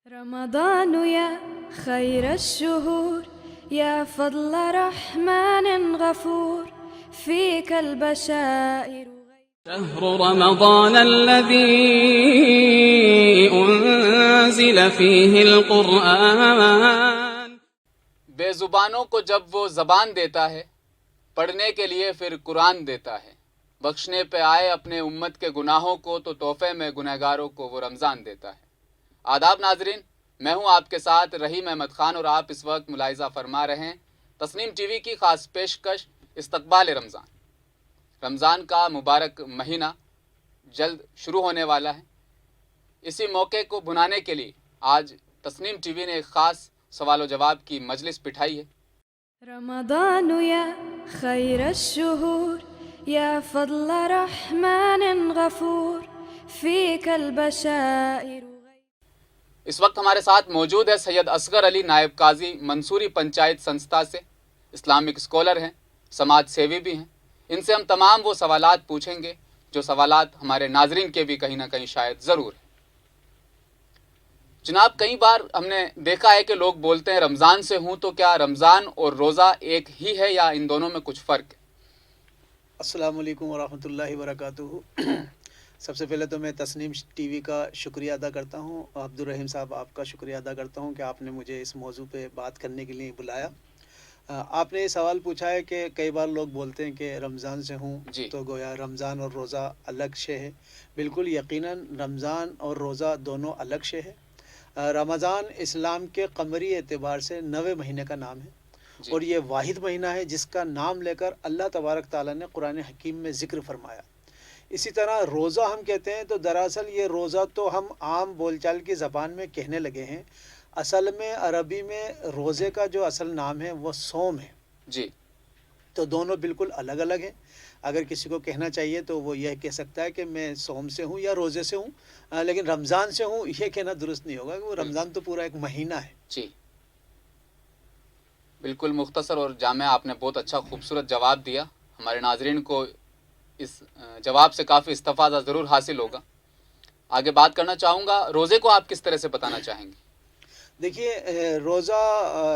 رمضان يا خير الشهور يا فضل رحمن غفور فيك البشائر شهر رمضان الذي أنزل فيه القرآن. بے زبانوں کو جب وہ زبان دیتا ہے، پڑھنے کے لیے پھر قرآن دیتا ہے، بخشنے پہ آئے اپنے امت کے گناہوں کو تو تحفے میں گنہگاروں کو وہ رمضان دیتا ہے. آداب ناظرین، میں ہوں آپ کے ساتھ رحیم احمد خان اور آپ اس وقت ملاحظہ فرما رہے ہیں تسنیم ٹی وی کی خاص پیشکش استقبال رمضان. رمضان کا مبارک مہینہ جلد شروع ہونے والا ہے. اسی موقع کو بنانے کے لیے آج تسنیم ٹی وی نے ایک خاص سوال و جواب کی مجلس بٹھائی ہے. رمضان يا خير الشهور يا فضل رحمن غفور فيك البشائر. اس وقت ہمارے ساتھ موجود ہے سید اصغر علی نائب قاضی منصوری پنچایت سنستھا سے، اسلامک اسکالر ہیں، سماج سیوی بھی ہیں. ان سے ہم تمام وہ سوالات پوچھیں گے جو سوالات ہمارے ناظرین کے بھی کہیں نہ کہیں شاید ضرور ہیں. جناب، کئی بار ہم نے دیکھا ہے کہ لوگ بولتے ہیں رمضان سے ہوں، تو کیا رمضان اور روزہ ایک ہی ہے یا ان دونوں میں کچھ فرق ہے؟ السلام علیکم ورحمۃ اللہ وبرکاتہ. سب سے پہلے تو میں تسنیم ٹی وی کا شکریہ ادا کرتا ہوں. عبدالرحیم صاحب، آپ کا شکریہ ادا کرتا ہوں کہ آپ نے مجھے اس موضوع پہ بات کرنے کے لیے بلایا. آپ نے یہ سوال پوچھا ہے کہ کئی بار لوگ بولتے ہیں کہ رمضان سے ہوں جی. تو گویا رمضان اور روزہ الگ شے ہے. بالکل یقیناً رمضان اور روزہ دونوں الگ شے ہے. رمضان اسلام کے قمری اعتبار سے 9 مہینے کا نام ہے. جی. اور یہ واحد مہینہ ہے جس کا نام لے کر اللہ تبارک تعالیٰ نے قرآن حکیم میں ذکر فرمایا. اسی طرح روزہ ہم کہتے ہیں تو دراصل یہ روزہ تو ہم عام بول چال کی زبان میں کہنے لگے ہیں. اصل میں عربی میں روزے کا جو اصل نام ہے وہ صوم ہے. جی. تو دونوں بالکل الگ الگ ہیں. اگر کسی کو کہنا چاہیے تو وہ یہ کہہ سکتا ہے کہ میں صوم سے ہوں یا روزے سے ہوں، لیکن رمضان سے ہوں یہ کہنا درست نہیں ہوگا، کہ وہ رمضان تو پورا ایک مہینہ ہے. جی، بالکل مختصر اور جامع آپ نے بہت اچھا خوبصورت جواب دیا. ہمارے ناظرین کو اس جواب سے کافی استفادہ ضرور حاصل ہوگا. آگے بات کرنا چاہوں گا، روزے کو آپ کس طرح سے بتانا چاہیں گے؟ دیکھیے، روزہ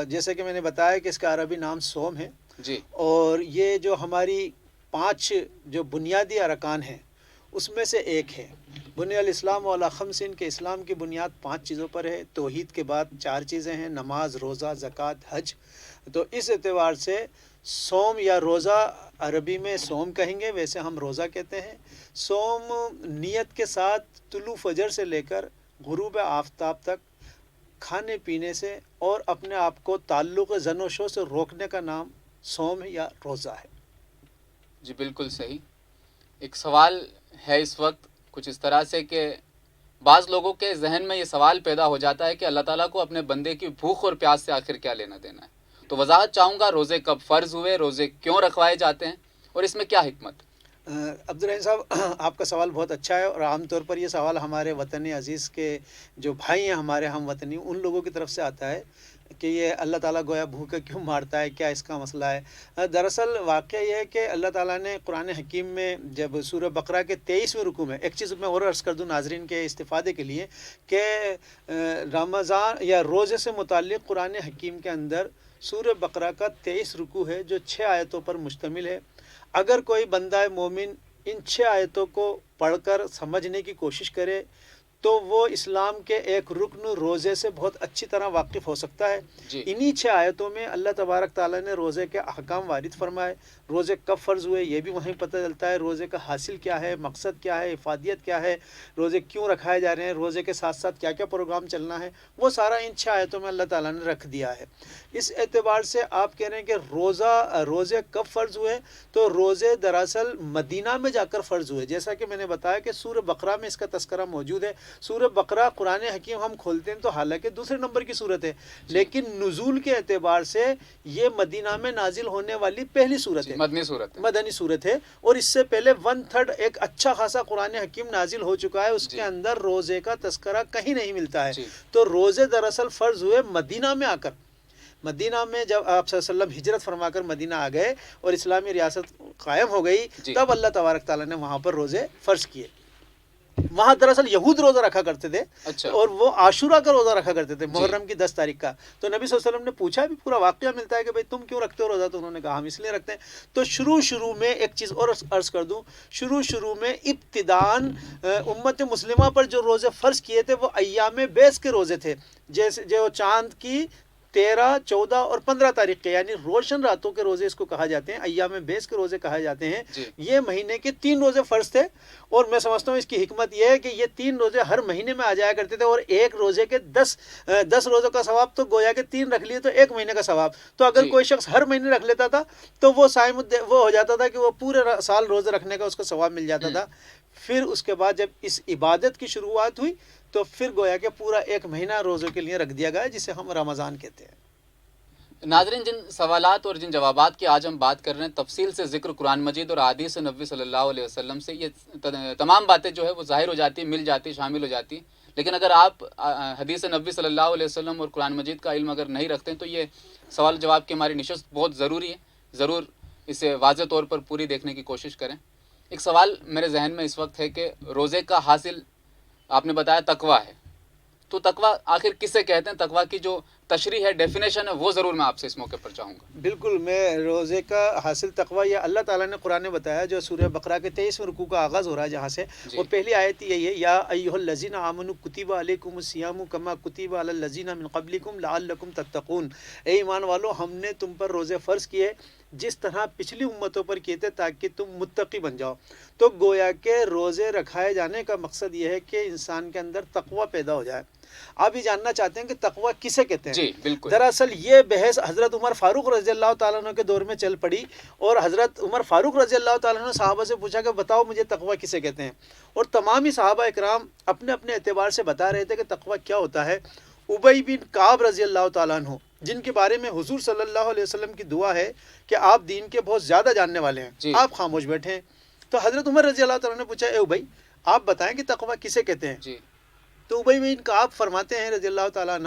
جیسے کہ میں نے بتایا کہ اس کا عربی نام صوم ہے. جی. اور یہ جو ہماری 5 جو بنیادی ارکان ہیں اس میں سے ایک ہے. بنی الاسلام علی خمس، کہ اسلام کی بنیاد 5 چیزوں پر ہے. توحید کے بعد 4 چیزیں ہیں: نماز، روزہ، زکوٰۃ، حج. تو اس اعتبار سے صوم یا روزہ عربی میں صوم کہیں گے، ویسے ہم روزہ کہتے ہیں. صوم نیت کے ساتھ طلوع فجر سے لے کر غروب آفتاب تک کھانے پینے سے اور اپنے آپ کو تعلق زن و شو سے روکنے کا نام صوم یا روزہ ہے. جی بالکل صحیح. ایک سوال ہے اس وقت کچھ اس طرح سے کہ بعض لوگوں کے ذہن میں یہ سوال پیدا ہو جاتا ہے کہ اللہ تعالیٰ کو اپنے بندے کی بھوک اور پیاس سے آخر کیا لینا دینا ہے. تو وضاحت چاہوں گا، روزے کب فرض ہوئے، روزے کیوں رکھوائے جاتے ہیں اور اس میں کیا حکمت؟ عبدالرحیم صاحب، آپ کا سوال بہت اچھا ہے، اور عام طور پر یہ سوال ہمارے وطن عزیز کے جو بھائی ہیں، ہمارے ہم وطنی، ان لوگوں کی طرف سے آتا ہے کہ یہ اللہ تعالیٰ گویا بھوکے کیوں مارتا ہے، کیا اس کا مسئلہ ہے. دراصل واقعہ یہ ہے کہ اللہ تعالیٰ نے قرآن حکیم میں جب سورہ بقرہ کے 23ویں رکوع میں، ایک چیز میں اور عرض کر دوں ناظرین کے استفادے کے لیے، کہ رمضان یا روزے سے متعلق قرآن حکیم کے اندر سورہ بقرہ کا 23 رکوع ہے جو 6 آیتوں پر مشتمل ہے. اگر کوئی بندہ مومن ان 6 آیتوں کو پڑھ کر سمجھنے کی کوشش کرے تو وہ اسلام کے ایک رکن روزے سے بہت اچھی طرح واقف ہو سکتا ہے. جی. انہی 6 آیتوں میں اللہ تبارک تعالیٰ نے روزے کے احکام وارد فرمائے. روزے کب فرض ہوئے یہ بھی وہیں پتہ چلتا ہے. روزے کا حاصل کیا ہے، مقصد کیا ہے، افادیت کیا ہے، روزے کیوں رکھائے جا رہے ہیں، روزے کے ساتھ ساتھ کیا کیا پروگرام چلنا ہے، وہ سارا ان 6 آیتوں میں اللہ تعالیٰ نے رکھ دیا ہے. اس اعتبار سے آپ کہہ رہے ہیں کہ روزے کب فرض ہوئے، تو روزے دراصل مدینہ میں جا کر فرض ہوئے. جیسا کہ میں نے بتایا کہ سورہ بقرہ میں اس کا تذکرہ موجود ہے. سورہ بقرہ قرآن حکیم ہم کھولتے ہیں تو حالانکہ دوسرے نمبر کی صورت ہے، لیکن نزول کے اعتبار سے یہ مدینہ میں نازل ہونے والی پہلی صورت ہے، مدنی صورت ہے. اور اس سے پہلے 1/3 ایک اچھا خاصا قرآن حکیم نازل ہو چکا ہے، اس کے اندر روزے کا تذکرہ کہیں نہیں ملتا ہے. تو روزے دراصل فرض ہوئے مدینہ میں آ کر. مدینہ میں جب آپ صلی اللہ علیہ وسلم ہجرت فرما کر مدینہ آ گئے اور اسلامی ریاست قائم ہو گئی، تب اللہ تبارک تعالیٰ نے وہاں پر روزے فرض کیے. وہاں دراصل یہود روزہ رکھا کرتے تھے اچھا۔ اور وہ عاشورہ کا روزہ رکھا کرتے تھے، محرم کی 10 تاریخ کا. تو نبی صلی اللہ علیہ وسلم نے پوچھا بھی، پورا واقعہ ملتا ہے کہ بھئی تم کیوں رکھتے ہو روزہ؟ تو انہوں نے کہا ہم اس لیے رکھتے ہیں. تو شروع میں ایک چیز اور عرض کر دوں، شروع میں ابتداً امت مسلمہ پر جو روزے فرض کیے تھے وہ ایام بیس کے روزے تھے، جیسے جو چاند کی 13، 14 اور 15 تاریخ کے، یعنی روشن راتوں کے روزے اس کو کہا جاتے ہیں، ایام بیس کے روزے کہے جاتے ہیں. یہ مہینے کے 3 روزے فرض تھے، اور میں سمجھتا ہوں اس کی حکمت یہ ہے کہ یہ 3 روزے ہر مہینے میں آ جایا کرتے تھے، اور ایک روزے کے 10 روزوں کا ثواب، تو گویا کہ 3 رکھ لیے تو ایک مہینے کا ثواب. تو اگر کوئی شخص ہر مہینے رکھ لیتا تھا تو وہ صائم وہ ہو جاتا تھا کہ وہ پورے سال روزے رکھنے کا اس کو ثواب مل جاتا تھا. پھر اس کے بعد جب اس عبادت کی شروعات ہوئی تو پھر گویا کہ پورا ایک مہینہ روزوں کے لیے رکھ دیا گیا، جسے ہم رمضان کہتے ہیں. ناظرین، جن سوالات اور جن جوابات کی آج ہم بات کر رہے ہیں، تفصیل سے ذکر قرآن مجید اور احادیث نبوی صلی اللہ علیہ وسلم سے، یہ تمام باتیں جو ہے وہ ظاہر ہو جاتی ہیں، مل جاتی، شامل ہو جاتی. لیکن اگر آپ حدیث نبوی صلی اللہ علیہ وسلم اور قرآن مجید کا علم اگر نہیں رکھتے ہیں تو یہ سوال جواب کی ہماری نشست بہت ضروری ہے. ضرور اسے واضح طور پر پوری دیکھنے کی کوشش کریں. ایک سوال میرے ذہن میں اس وقت ہے کہ روزے کا حاصل آپ نے بتایا تقویٰ ہے، تو تقویٰ آخر کسے کہتے ہیں؟ تقویٰ کی جو تشریح ہے، ڈیفینیشن ہے، وہ ضرور میں آپ سے اس موقع پر چاہوں گا. بالکل، میں روزے کا حاصل تقویٰ یہ اللہ تعالیٰ نے قرآن میں بتایا، جو سورہ بقرہ کے 23ویں رکوع کا آغاز ہو رہا ہے جہاں سے، وہ پہلی آیت یہی ہے، یا ایھا الذین آمنوا کتب علیکم الصیام کما کتب علی الذین من قبلکم لعلکم تتقون. اے ایمان والو، ہم نے تم پر روزے فرض کیے جس طرح پچھلی امتوں پر کیے تھے تاکہ تم متقی بن جاؤ. تو گویا کہ روزے رکھائے جانے کا مقصد یہ ہے کہ انسان کے اندر تقویٰ پیدا ہو جائے. آپ یہ جاننا چاہتے ہیں کہ تقویٰ کسے کہتے ہیں؟ جی بالکل. دراصل یہ بحث حضرت عمر فاروق رضی اللہ تعالیٰ عنہ کے دور میں چل پڑی، اور حضرت عمر فاروق رضی اللہ تعالیٰ عنہ صحابہ سے پوچھا کہ بتاؤ مجھے تقویٰ کسے کہتے ہیں، اور تمام ہی صحابہ اکرام اپنے اپنے اعتبار سے بتا رہے تھے کہ تقویٰ کیا ہوتا ہے. ابی بن کعب رضی اللہ تعالیٰ عنہ، جن کے بارے میں حضور صلی اللہ علیہ وسلم کی دعا ہے کہ آپ دین کے بہت زیادہ جاننے والے ہیں، آپ خاموش بیٹھے ہیں. تو حضرت عمر رضی اللہ تعالیٰ نے پوچھا، اے ابی، آپ بتائیں کہ تقویٰ کسے کہتے ہیں؟ تو ابی بن کعب فرماتے ہیں رضی اللہ تعالیٰ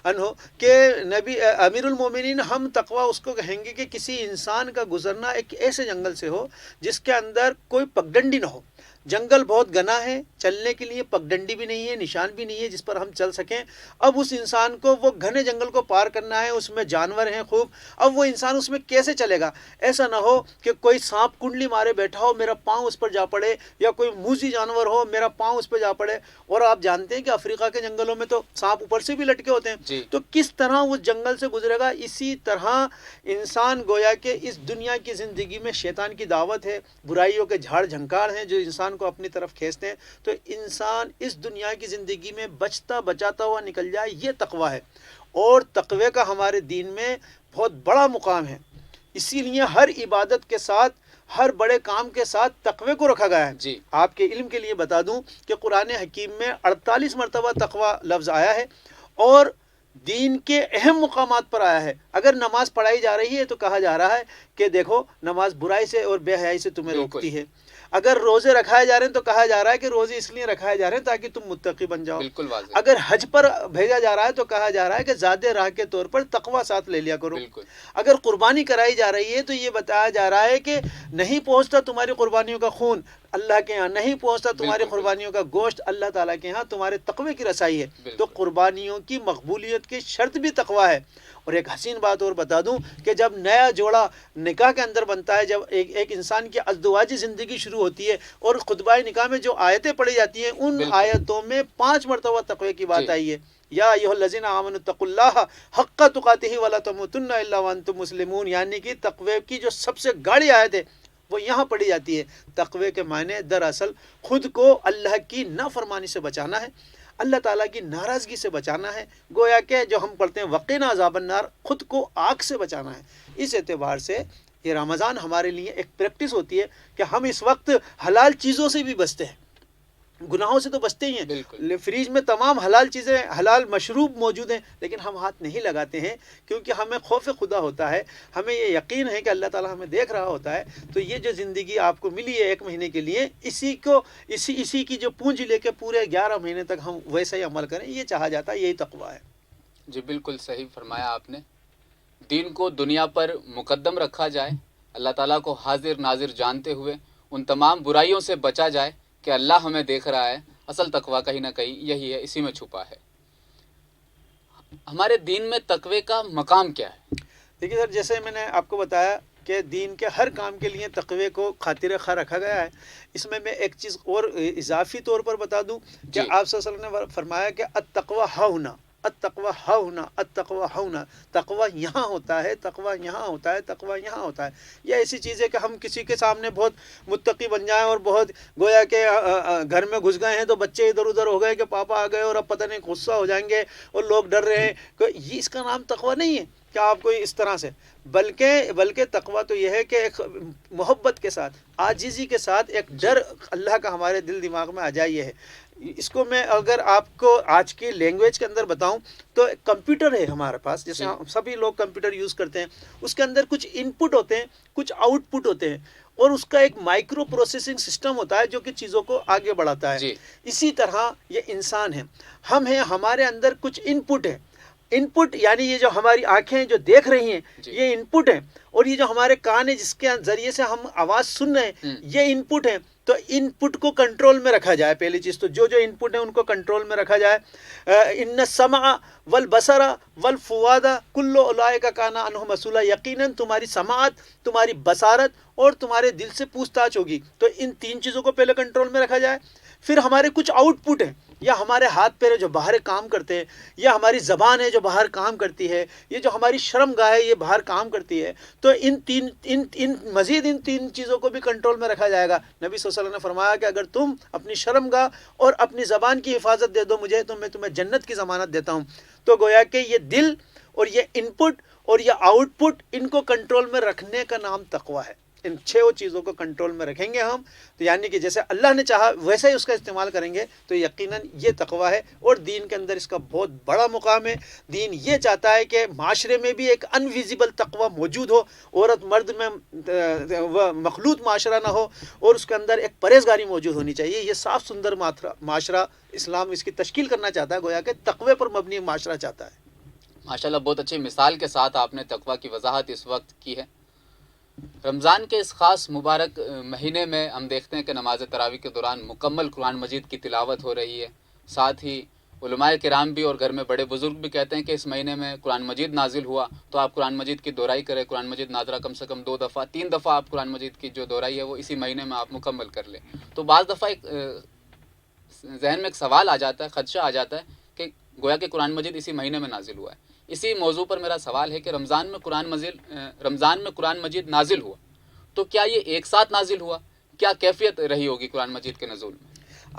عنہ کہ نبی امیر المومنین، ہم تقویٰ اس کو کہیں گے کہ کسی انسان کا گزرنا ایک ایسے جنگل سے ہو جس کے اندر کوئی پگڈنڈی نہ ہو. جنگل بہت گھنا ہے، چلنے کے لیے پگڈنڈی بھی نہیں ہے، نشان بھی نہیں ہے جس پر ہم چل سکیں. اب اس انسان کو وہ گھنے جنگل کو پار کرنا ہے، اس میں جانور ہیں خوب، اب وہ انسان اس میں کیسے چلے گا؟ ایسا نہ ہو کہ کوئی سانپ کنڈلی مارے بیٹھا ہو، میرا پاؤں اس پر جا پڑے، یا کوئی موذی جانور ہو، میرا پاؤں اس پہ جا پڑے. اور آپ جانتے ہیں کہ افریقہ کے جنگلوں میں تو سانپ اوپر سے بھی لٹکے ہوتے ہیں. تو کس طرح وہ جنگل سے گزرے گا؟ اسی طرح انسان گویا کہ اس دنیا کی زندگی میں شیطان کی دعوت ہے، برائیوں کے جھاڑ جھنکار ہیں جو انسان کو اپنی طرف کھینچتے ہیں. تو انسان اس دنیا کی زندگی میں بچتا بچاتا ہوا نکل جائے، یہ تقویٰ ہے. اور تقوی کا ہمارے دین میں بہت بڑا مقام ہے، اسی لیے ہر عبادت کے ساتھ، ہر بڑے کام کے ساتھ تقوی کو رکھا گیا ہے. آپ کے علم کے لیے بتا دوں کہ قرآن حکیم میں 48 مرتبہ تقوی لفظ آیا ہے، اور دین کے اہم مقامات پر آیا ہے. اگر نماز پڑھائی جا رہی ہے تو کہا جا رہا ہے کہ دیکھو نماز برائی سے اور بے حیائی سے تمہیں روکتی ہے. اگر روزے رکھائے جا رہے ہیں تو کہا جا رہا ہے کہ روزے اس لیے رکھائے جا رہے ہیں تاکہ تم متقی بن جاؤ. اگر حج پر بھیجا جا رہا ہے تو کہا جا رہا ہے کہ زیادہ راہ کے طور پر تقویٰ ساتھ لے لیا کرو. اگر قربانی کرائی جا رہی ہے تو یہ بتایا جا رہا ہے کہ نہیں پہنچتا تمہاری قربانیوں کا خون اللہ کے ہاں، نہیں پہنچتا تمہاری قربانیوں کا گوشت اللہ تعالیٰ کے ہاں، تمہارے تقوی کی رسائی ہے. تو قربانیوں کی مقبولیت کی شرط بھی تقویٰ ہے. اور ایک حسین بات اور بتا دوں کہ جب نیا جوڑا نکاح کے اندر بنتا ہے، جب ایک انسان کی ازدواجی زندگی شروع ہوتی ہے، اور خطبہ نکاح میں جو آیتیں پڑھی جاتی ہیں ان آیتوں میں 5 مرتبہ تقوی کی بات آئی ہے. یا ایھا الذین آمنوا اتقوا اللہ حق تقاتہ ولا تموتن الا وانتم مسلمون، یعنی کہ تقوی کی جو سب سے گاڑی آیت ہے وہ یہاں پڑھی جاتی ہے. تقوی کے معنی دراصل خود کو اللہ کی نافرمانی سے بچانا ہے، اللہ تعالیٰ کی ناراضگی سے بچانا ہے. گویا کہ جو ہم پڑھتے ہیں وقنا عذاب النار، خود کو آگ سے بچانا ہے. اس اعتبار سے یہ رمضان ہمارے لیے ایک پریکٹس ہوتی ہے کہ ہم اس وقت حلال چیزوں سے بھی بچتے ہیں، گناہوں سے تو بچتے ہی ہیں. فریج میں تمام حلال چیزیں، حلال مشروب موجود ہیں، لیکن ہم ہاتھ نہیں لگاتے ہیں کیونکہ ہمیں خوف خدا ہوتا ہے، ہمیں یہ یقین ہے کہ اللہ تعالیٰ ہمیں دیکھ رہا ہوتا ہے. تو یہ جو زندگی آپ کو ملی ہے 1 مہینے کے لیے، اسی کی جو پونجی لے کے پورے 11 مہینے تک ہم ویسا ہی عمل کریں، یہ چاہا جاتا ہے، یہی تقویٰ ہے. جی بالکل صحیح فرمایا آپ نے. دین کو دنیا پر مقدم رکھا جائے، اللہ تعالیٰ کو حاضر ناظر جانتے ہوئے ان تمام برائیوں سے بچا جائے کہ اللہ ہمیں دیکھ رہا ہے، اصل تقوی کہیں نہ کہیں یہی ہے، اسی میں چھپا ہے۔ ہمارے دین میں تقوی کا مقام کیا ہے؟ دیکھیے سر، جیسے میں نے آپ کو بتایا کہ دین کے ہر کام کے لیے تقوی کو خاطر خواہ رکھا گیا ہے۔ اس میں ایک چیز اور اضافی طور پر بتا دوں کہ جی۔ آپ صلی اللہ علیہ وسلم نے فرمایا کہ التقوی ہاہنا، التقوی ہاہنا، التقوی ہاہنا، تقوی یہاں ہوتا ہے، تقوی یہاں ہوتا ہے، تقوی یہاں ہوتا ہے۔ یہ ایسی چیز ہے کہ ہم کسی کے سامنے بہت متقی بن جائیں اور بہت گویا کہ گھر میں گھس گئے ہیں تو بچے ادھر ادھر ہو گئے کہ پاپا آ گئے اور اب پتہ نہیں غصہ ہو جائیں گے اور لوگ ڈر رہے ہیں، کہ یہ اس کا نام تقوی نہیں ہے کہ آپ کو اس طرح سے، بلکہ تقوی تو یہ ہے کہ ایک محبت کے ساتھ، عاجزی کے ساتھ ایک ڈر اللہ کا ہمارے دل دماغ میں آ جائے، یہ ہے۔ اس کو میں اگر آپ کو آج کی لینگویج کے اندر بتاؤں تو کمپیوٹر ہے ہمارے پاس، جیسے ہم سبھی لوگ کمپیوٹر یوز کرتے ہیں، اس کے اندر کچھ ان پٹ ہوتے ہیں، کچھ آؤٹ پٹ ہوتے ہیں، اور اس کا ایک مائکرو پروسیسنگ سسٹم ہوتا ہے جو کہ چیزوں کو آگے بڑھاتا ہے۔ جی۔ اسی طرح یہ انسان ہے، ہم ہیں، ہمارے اندر کچھ ان پٹ ہے، ان پٹ یعنی یہ جو ہماری آنکھیں جو دیکھ رہی ہیں یہ ان پٹ ہیں، اور یہ جو ہمارے کان ہیں جس کے ذریعے سے ہم آواز سن رہے ہیں یہ ان پٹ ہیں۔ تو ان پٹ کو کنٹرول میں رکھا جائے، پہلی چیز تو جو ان پٹ ہیں ان کو کنٹرول میں رکھا جائے۔ ان السمع والبصر والفؤاد کل اولئک کان عنہ مسئولا، یقیناً تمہاری سماعت، تمہاری بصارت اور تمہارے دل سے پوچھ تاچھ ہوگی۔ تو ان تین چیزوں کو پہلے کنٹرول میں رکھا جائے۔ پھر ہمارے کچھ آؤٹ پٹ ہیں، یا ہمارے ہاتھ پیر جو باہر کام کرتے ہیں، یا ہماری زبان ہے جو باہر کام کرتی ہے، یہ جو ہماری شرم گاہ ہے یہ باہر کام کرتی ہے۔ تو مزید ان تین چیزوں کو بھی کنٹرول میں رکھا جائے گا۔ نبی صلی اللہ علیہ وسلم نے فرمایا کہ اگر تم اپنی شرم گاہ اور اپنی زبان کی حفاظت دے دو مجھے تو میں تمہیں جنت کی ضمانت دیتا ہوں۔ تو گویا کہ یہ دل اور یہ ان پٹ اور یہ آؤٹ پٹ، ان کو کنٹرول میں رکھنے کا نام تقوی ہے۔ ان 6 چیزوں کو کنٹرول میں رکھیں گے ہم تو یعنی کہ جیسے اللہ نے چاہا ویسے ہی اس کا استعمال کریں گے تو یقیناً یہ تقوی ہے، اور دین کے اندر اس کا بہت بڑا مقام ہے۔ دین یہ چاہتا ہے کہ معاشرے میں بھی ایک انویزیبل تقوی موجود ہو، عورت مرد میں مخلوط معاشرہ نہ ہو، اور اس کے اندر ایک پرہیزگاری موجود ہونی چاہیے۔ یہ صاف ستھرا معاشرہ اسلام اس کی تشکیل کرنا چاہتا ہے، گویا کہ تقوی پر مبنی معاشرہ چاہتا ہے۔ ماشاءاللہ، بہت اچھی مثال کے ساتھ آپ نے تقوی کی وضاحت اس وقت کی ہے۔ رمضان کے اس خاص مبارک مہینے میں ہم دیکھتے ہیں کہ نماز تراویح کے دوران مکمل قرآن مجید کی تلاوت ہو رہی ہے، ساتھ ہی علماء کرام بھی اور گھر میں بڑے بزرگ بھی کہتے ہیں کہ اس مہینے میں قرآن مجید نازل ہوا تو آپ قرآن مجید کی دہرائی کریں، قرآن مجید ناظرہ کم سے کم 2 دفعہ 3 دفعہ آپ قرآن مجید کی جو دہرائی ہے وہ اسی مہینے میں آپ مکمل کر لیں۔ تو بعض دفعہ ذہن میں ایک سوال آ جاتا ہے، خدشہ آ جاتا ہے کہ گویا کہ قرآن مجید اسی مہینے میں نازل ہوا ہے۔ اسی موضوع پر میرا سوال ہے کہ رمضان میں قرآن مجید نازل ہوا تو کیا یہ ایک ساتھ نازل ہوا؟ کیا کیفیت رہی ہوگی قرآن مجید کے نزول میں؟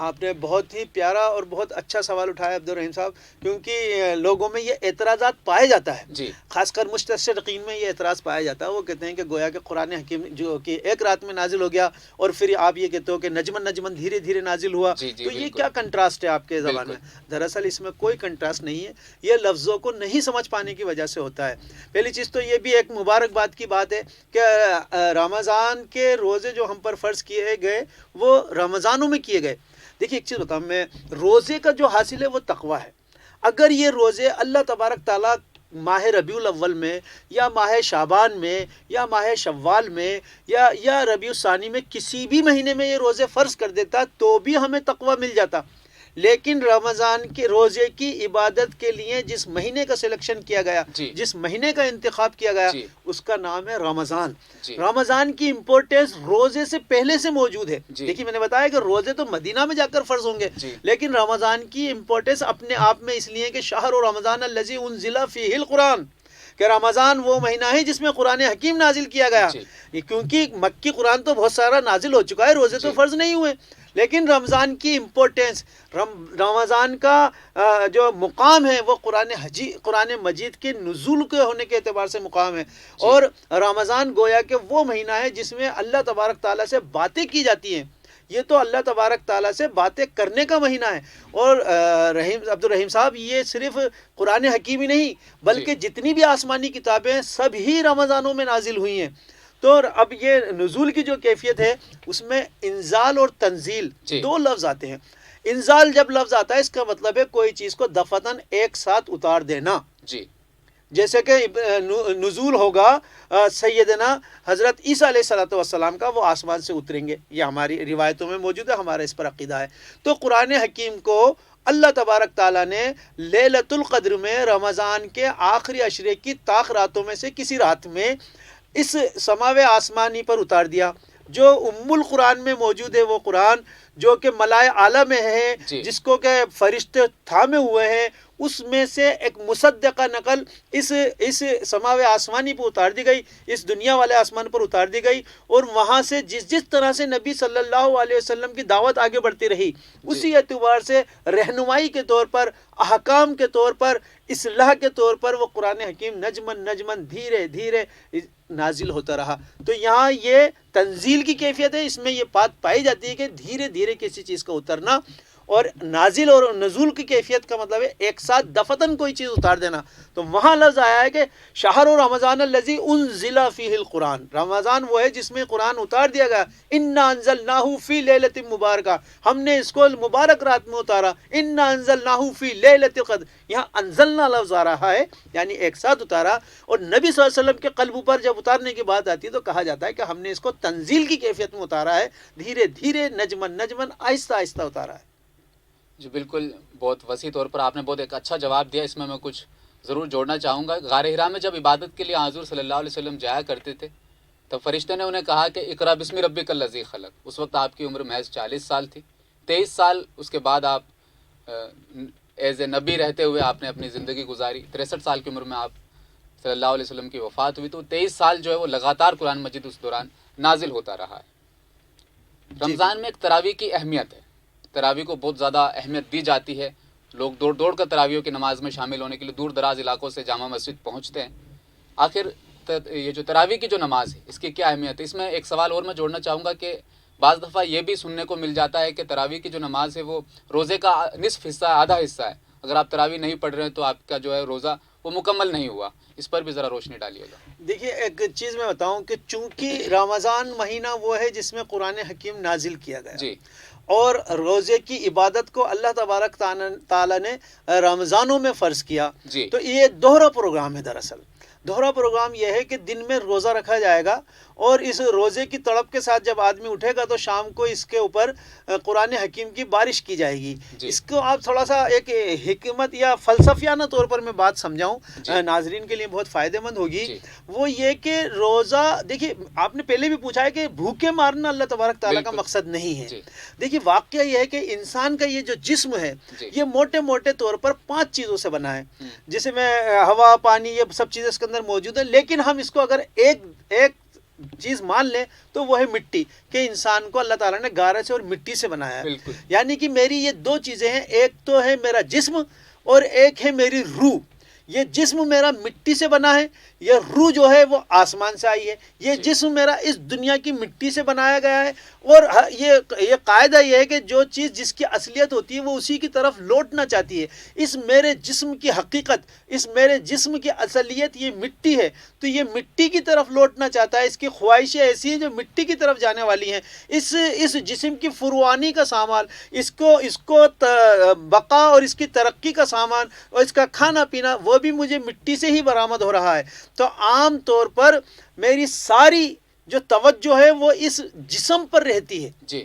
آپ نے بہت ہی پیارا اور بہت اچھا سوال اٹھایا عبدالرحیم صاحب، کیونکہ لوگوں میں یہ اعتراضات پائے جاتا ہے، جی، خاص کر مستشرقین میں یہ اعتراض پایا جاتا ہے۔ وہ کہتے ہیں کہ گویا کہ قرآن حکیم جو کہ ایک رات میں نازل ہو گیا اور پھر آپ یہ کہتے ہو کہ نجمن دھیرے دھیرے نازل ہوا، جی، تو یہ بالکل۔ کیا کنٹراسٹ ہے آپ کے زبان میں؟ دراصل اس میں کوئی کنٹراسٹ نہیں ہے، یہ لفظوں کو نہیں سمجھ پانے کی وجہ سے ہوتا ہے۔ پہلی چیز تو یہ بھی ایک مبارکباد کی بات ہے کہ رمضان کے روزے جو ہم پر فرض کیے گئے وہ رمضانوں میں کیے گئے۔ دیکھیے ایک چیز بتاؤں میں، روزے کا جو حاصل ہے وہ تقوی ہے۔ اگر یہ روزے اللہ تبارک تعالیٰ ماہ ربیع الاول میں یا ماہ شعبان میں یا ماہ شوال میں یا ربیع الثانی میں کسی بھی مہینے میں یہ روزے فرض کر دیتا تو بھی ہمیں تقوی مل جاتا، لیکن رمضان کے روزے کی عبادت کے لیے جس مہینے کا سلیکشن کیا گیا، جس مہینے کا انتخاب کیا گیا، اس کا نام ہے رمضان۔ رمضان کی امپورٹنس روزے سے پہلے سے موجود ہے۔ دیکھیے میں نے بتایا کہ روزے تو مدینہ میں جا کر فرض ہوں گے، لیکن رمضان کی امپورٹنس اپنے آپ میں اس لیے کہ شہر رمضان الذی انزل فیہ القرآن، کہ رمضان وہ مہینہ ہے جس میں قرآن حکیم نازل کیا گیا۔ کیونکہ مکی قرآن تو بہت سارا نازل ہو چکا ہے، روزے تو فرض نہیں ہوئے، لیکن رمضان کی امپورٹنس، رمضان کا جو مقام ہے وہ قرآن مجید کے نزول کے ہونے کے اعتبار سے مقام ہے۔ اور رمضان گویا کہ وہ مہینہ ہے جس میں اللہ تبارک تعالیٰ سے باتیں کی جاتی ہیں۔ یہ تو اللہ تبارک تعالیٰ سے باتیں کرنے کا مہینہ ہے۔ اور عبدالرحیم صاحب، یہ صرف قرآن حکیم ہی نہیں بلکہ جتنی بھی آسمانی کتابیں سب ہی رمضانوں میں نازل ہوئی ہیں۔ تو اب یہ نزول کی جو کیفیت ہے اس میں انزال اور تنزیل 2 لفظ آتے ہیں۔ انزال جب لفظ آتا ہے اس کا مطلب ہے کوئی چیز کو دفعتاً ایک ساتھ اتار دینا، جیسے کہ نزول ہوگا سیدنا حضرت عیسیٰ علیہ السلام کا، وہ آسمان سے اتریں گے، یہ ہماری روایتوں میں موجود ہے، ہمارا اس پر عقیدہ ہے۔ تو قرآن حکیم کو اللہ تبارک تعالیٰ نے لیلۃ القدر میں رمضان کے آخری عشرے کی طاق راتوں میں سے کسی رات میں اس سماوے آسمانی پر اتار دیا۔ جو ام القرآن میں موجود ہے وہ قرآن جو کہ ملائے اعلیٰ میں ہے، جی۔ جس کو کہ فرشتے تھامے ہوئے ہیں، اس میں سے ایک مصدقہ نقل اس سماوے آسمانی پر اتار دی گئی، اس دنیا والے آسمان پر اتار دی گئی، اور وہاں سے جس طرح سے نبی صلی اللہ علیہ وسلم کی دعوت آگے بڑھتی رہی، اسی اعتبار سے رہنمائی کے طور پر، احکام کے طور پر، اصلاح کے طور پر وہ قرآن حکیم نجمن دھیرے دھیرے نازل ہوتا رہا۔ تو یہاں یہ تنزیل کی کیفیت ہے، اس میں یہ بات پائی جاتی ہے کہ دھیرے دھیرے کسی چیز کا اترنا، اور نازل اور نزول کی کیفیت کا مطلب ہے ایک ساتھ دفتن کوئی چیز اتار دینا۔ تو وہاں لفظ آیا ہے کہ شہر رمضان الذی انزل فیہ القرآن، رمضان وہ ہے جس میں قرآن اتار دیا گیا۔ انا انزلناہ فی لیلۃ مبارکہ، ہم نے اس کو مبارک رات میں اتارا۔ انا انزلناہ فی لیلۃ القدر، یہاں انزلنا لفظ آ رہا ہے، یعنی ایک ساتھ اتارا۔ اور نبی صلی اللہ علیہ وسلم کے قلب پر جب اتارنے کی بات آتی ہے تو کہا جاتا ہے کہ ہم نے اس کو تنزیل کی کیفیت میں اتارا ہے، دھیرے دھیرے نجمن آہستہ آہستہ اتارا ہے۔ جی بالکل، بہت وسیع طور پر آپ نے بہت ایک اچھا جواب دیا۔ اس میں کچھ ضرور جوڑنا چاہوں گا۔ غار حرا میں جب عبادت کے لیے حضور صلی اللہ علیہ وسلم جایا کرتے تھے، تب فرشتے نے انہیں کہا کہ اقرا بسم ربک الذی خلق۔ اس وقت آپ کی عمر محض 40 سال تھی۔ 23 سال اس کے بعد آپ ایز اے نبی رہتے ہوئے آپ نے اپنی زندگی گزاری۔ 63 سال کی عمر میں آپ صلی اللہ علیہ وسلم کی وفات ہوئی۔ تو 23 سال جو ہے وہ لگاتار قرآن مجید اس دوران نازل ہوتا رہا ہے۔ رمضان میں ایک تراویح کی اہمیت ہے، تراویح کو بہت زیادہ اہمیت دی جاتی ہے۔ لوگ دوڑ دوڑ کر تراویحوں کی نماز میں شامل ہونے کے لیے دور دراز علاقوں سے جامع مسجد پہنچتے ہیں۔ آخر یہ جو تراویح کی جو نماز ہے اس کی کیا اہمیت ہے؟ اس میں ایک سوال اور میں جوڑنا چاہوں گا کہ بعض دفعہ یہ بھی سننے کو مل جاتا ہے کہ تراویح کی جو نماز ہے وہ روزے کا نصف حصہ ہے، آدھا حصہ ہے۔ اگر آپ تراویح نہیں پڑھ رہے ہیں تو آپ کا جو ہے روزہ وہ مکمل نہیں ہوا۔ اس پر بھی ذرا روشنی ڈالیے گا۔ دیکھیے ایک چیز میں بتاؤں کہ چونکہ رمضان مہینہ وہ ہے جس میں قرآن حکیم نازل کیا گیا، جی، اور روزے کی عبادت کو اللہ تبارک تعالیٰ نے رمضانوں میں فرض کیا، جی، تو یہ دوہرا پروگرام ہے۔ دراصل دوہرا پروگرام یہ ہے کہ دن میں روزہ رکھا جائے گا، اور اس روزے کی تڑپ کے ساتھ جب آدمی اٹھے گا تو شام کو اس کے اوپر قرآن حکیم کی بارش کی جائے گی۔ جی، اس کو آپ تھوڑا سا ایک حکمت یا فلسفیانہ طور پر میں بات سمجھاؤں، جی، ناظرین کے لیے بہت فائدہ مند ہوگی۔ جی، وہ یہ کہ روزہ، دیکھیے آپ نے پہلے بھی پوچھا ہے کہ بھوکے مارنا اللہ تبارک تعالیٰ کا بالکل مقصد نہیں ہے۔ جی، دیکھیے واقعہ یہ ہے کہ انسان کا یہ جو جسم ہے جی، یہ موٹے موٹے طور پر 5 چیزوں سے بنا ہے، ہم، جس میں ہوا، پانی، یہ سب چیزیں اس کے اندر موجود ہیں۔ لیکن ہم اس کو اگر ایک چیز مان لیں تو وہ ہے مٹی، کہ انسان کو اللہ تعالیٰ نے گارے سے اور مٹی سے بنایا ہے۔ بالکل یعنی کہ میری یہ 2 چیزیں ہیں، ایک تو ہے میرا جسم اور ایک ہے میری روح۔ یہ جسم میرا مٹی سے بنا ہے، یہ روح جو ہے وہ آسمان سے آئی ہے۔ یہ جسم میرا اس دنیا کی مٹی سے بنایا گیا ہے، اور یہ قاعدہ یہ ہے کہ جو چیز جس کی اصلیت ہوتی ہے وہ اسی کی طرف لوٹنا چاہتی ہے۔ اس میرے جسم کی حقیقت، اس میرے جسم کی اصلیت یہ مٹی ہے، تو یہ مٹی کی طرف لوٹنا چاہتا ہے۔ اس کی خواہشیں ایسی ہیں جو مٹی کی طرف جانے والی ہیں۔ اس جسم کی فروانی کا سامان، اس کو بقا اور اس کی ترقی کا سامان اور اس کا کھانا پینا، وہ بھی مجھے مٹی سے ہی برآمد ہو رہا ہے۔ تو عام طور پر میری ساری جو توجہ ہے وہ اس جسم پر رہتی ہے۔ جی،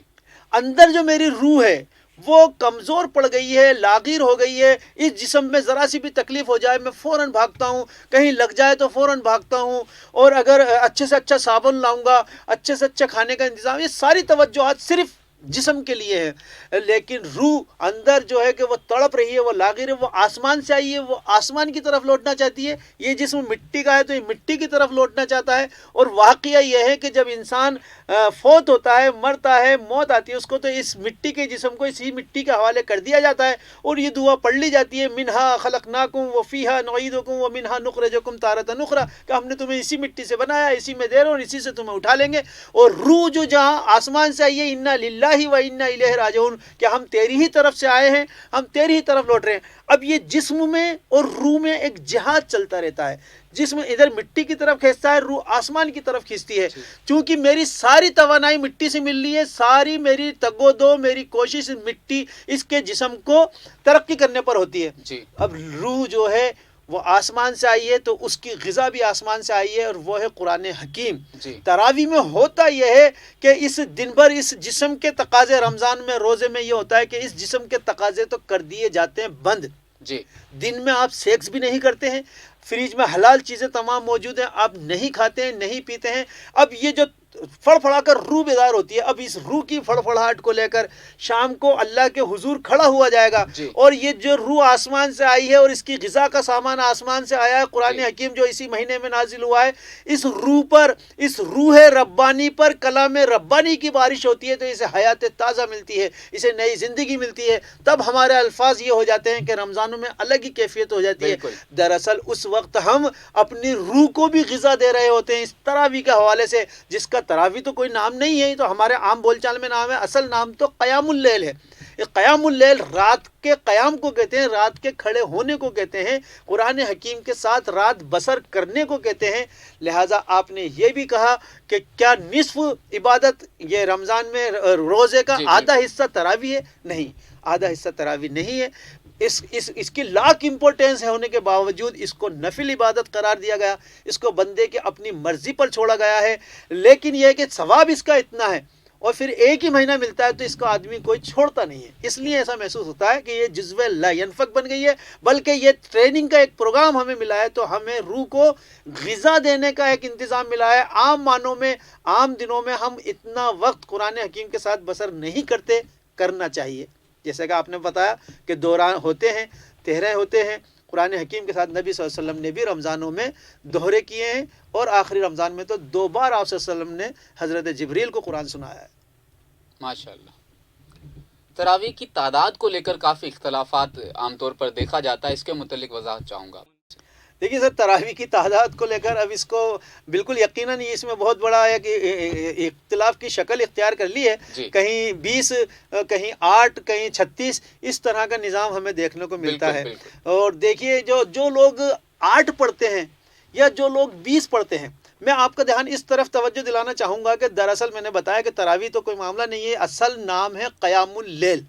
اندر جو میری روح ہے وہ کمزور پڑ گئی ہے، لاغیر ہو گئی ہے۔ اس جسم میں ذرا سی بھی تکلیف ہو جائے میں فوراً بھاگتا ہوں، کہیں لگ جائے تو فوراً بھاگتا ہوں، اور اگر اچھے سے اچھا صابن لاؤں گا، اچھے سے اچھا کھانے کا انتظام، یہ ساری توجہات صرف جسم کے لیے ہے۔ لیکن روح اندر جو ہے کہ وہ تڑپ رہی ہے، وہ لاغیر ہے، وہ آسمان سے آئی ہے، وہ آسمان کی طرف لوٹنا چاہتی ہے۔ یہ جسم مٹی کا ہے تو یہ مٹی کی طرف لوٹنا چاہتا ہے۔ اور واقعہ یہ ہے کہ جب انسان فوت ہوتا ہے، مرتا ہے، موت آتی ہے اس کو، تو اس مٹی کے جسم کو اسی مٹی کے حوالے کر دیا جاتا ہے، اور یہ دعا پڑھ لی جاتی ہے، منہا خلقناکم وفیہا نعیدکم ومنہا نخرجکم تارۃ اخری، کہ ہم نے تمہیں اسی مٹی سے بنایا، اسی میں دے رہے ہیں اور اسی سے تمہیں اٹھا لیں گے۔ اور روح جو جہاں آسمان سے آئی ہے، انا للہ و انا الیہ راجعون، کہ ہم تیری ہی طرف سے آئے ہیں، ہم تیری ہی طرف لوٹ رہے ہیں۔ اب یہ جسم میں اور روح میں ایک جہاد چلتا رہتا ہے۔ جسم ادھر مٹی کی طرف کھینچتا ہے، روح آسمان کی طرف کھینچتی ہے۔ چونکہ میری ساری توانائی مٹی سے مل رہی ہے، ساری میری تگ و دو، میری کوشش مٹی اس کے جسم کو ترقی کرنے پر ہوتی ہے۔ جی، اب روح جو ہے وہ آسمان سے آئی ہے، تو اس کی غذا بھی آسمان سے آئی ہے، اور وہ ہے قرآن حکیم۔ جی تراویح میں ہوتا یہ ہے کہ اس دن بھر اس جسم کے تقاضے، رمضان میں روزے میں یہ ہوتا ہے کہ اس جسم کے تقاضے تو کر دیے جاتے ہیں بند۔ جی دن میں آپ سیکس بھی نہیں کرتے ہیں، فریج میں حلال چیزیں تمام موجود ہیں، آپ نہیں کھاتے ہیں، نہیں پیتے ہیں۔ اب یہ جو فڑفڑا کر روح بیدار ہوتی ہے، اب اس روح کی فڑفڑاہٹ کو لے کر شام کو اللہ کے حضور کھڑا ہوا جائے گا، جی اور یہ جو روح آسمان سے آئی ہے اور اس کی غذا کا سامان آسمان سے آیا ہے، قرآن جی حکیم جو اسی مہینے میں نازل ہوا ہے، اس روح پر، اس روح ربانی پر کلام ربانی کی بارش ہوتی ہے، تو اسے حیات تازہ ملتی ہے، اسے نئی زندگی ملتی ہے۔ تب ہمارے الفاظ یہ ہو جاتے ہیں کہ رمضانوں میں الگ ہی کیفیت ہو جاتی ہے۔ بالکل۔ دراصل اس وقت ہم اپنی روح کو بھی غذا دے رہے ہوتے ہیں اس تراویح کے حوالے سے، جس کا تراویح تو کوئی نام نہیں ہے، یہ تو ہمارے عام بول چال میں نام ہے، اصل نام تو قیام اللیل ہے۔ یہ قیام اللیل رات کے قیام کو کہتے ہیں، رات کے کھڑے ہونے کو کہتے ہیں، قرآن حکیم کے ساتھ رات بسر کرنے کو کہتے ہیں۔ لہٰذا آپ نے یہ بھی کہا کہ کیا نصف عبادت یہ رمضان میں روزے کا جی آدھا حصہ تراویح ہے؟ نہیں، آدھا حصہ تراویح نہیں ہے۔ اس کی لاکھ امپورٹینس ہونے کے باوجود اس کو نفل عبادت قرار دیا گیا، اس کو بندے کے اپنی مرضی پر چھوڑا گیا ہے، لیکن یہ ہے کہ ثواب اس کا اتنا ہے، اور پھر ایک ہی مہینہ ملتا ہے تو اس کا آدمی کوئی چھوڑتا نہیں ہے۔ اس لیے ایسا محسوس ہوتا ہے کہ یہ جزو لا ینفک بن گئی ہے، بلکہ یہ ٹریننگ کا ایک پروگرام ہمیں ملا ہے، تو ہمیں روح کو غذا دینے کا ایک انتظام ملا ہے۔ عام معنوں میں، عام دنوں میں ہم اتنا وقت قرآن حکیم کے ساتھ بسر نہیں کرتے، کرنا چاہیے۔ جیسا کہ آپ نے بتایا کہ دوران ہوتے ہیں، تہرے ہوتے ہیں، قرآن حکیم کے ساتھ نبی صلی اللہ علیہ وسلم نے بھی رمضانوں میں دوہرے کیے ہیں، اور آخری رمضان میں تو 2 بار آپ صلی اللہ علیہ وسلم نے حضرت جبریل کو قرآن سنایا ہے۔ ماشاءاللہ۔ تراویح کی تعداد کو لے کر کافی اختلافات عام طور پر دیکھا جاتا ہے، اس کے متعلق وضاحت چاہوں گا۔ دیکھیے سر، تراویح کی تعداد کو لے کر اب اس کو بالکل یقیناً اس میں بہت بڑا ہے کہ اختلاف کی شکل اختیار کر لی ہے، جی کہیں 20، کہیں 8، کہیں 36، اس طرح کا نظام ہمیں دیکھنے کو ملتا بالکل ہے۔ بالکل۔ اور دیکھیے جو لوگ 8 پڑھتے ہیں یا جو لوگ 20 پڑھتے ہیں، میں آپ کا دھیان اس طرف توجہ دلانا چاہوں گا کہ دراصل میں نے بتایا کہ تراویح تو کوئی معاملہ نہیں ہے، اصل نام ہے قیام اللیل،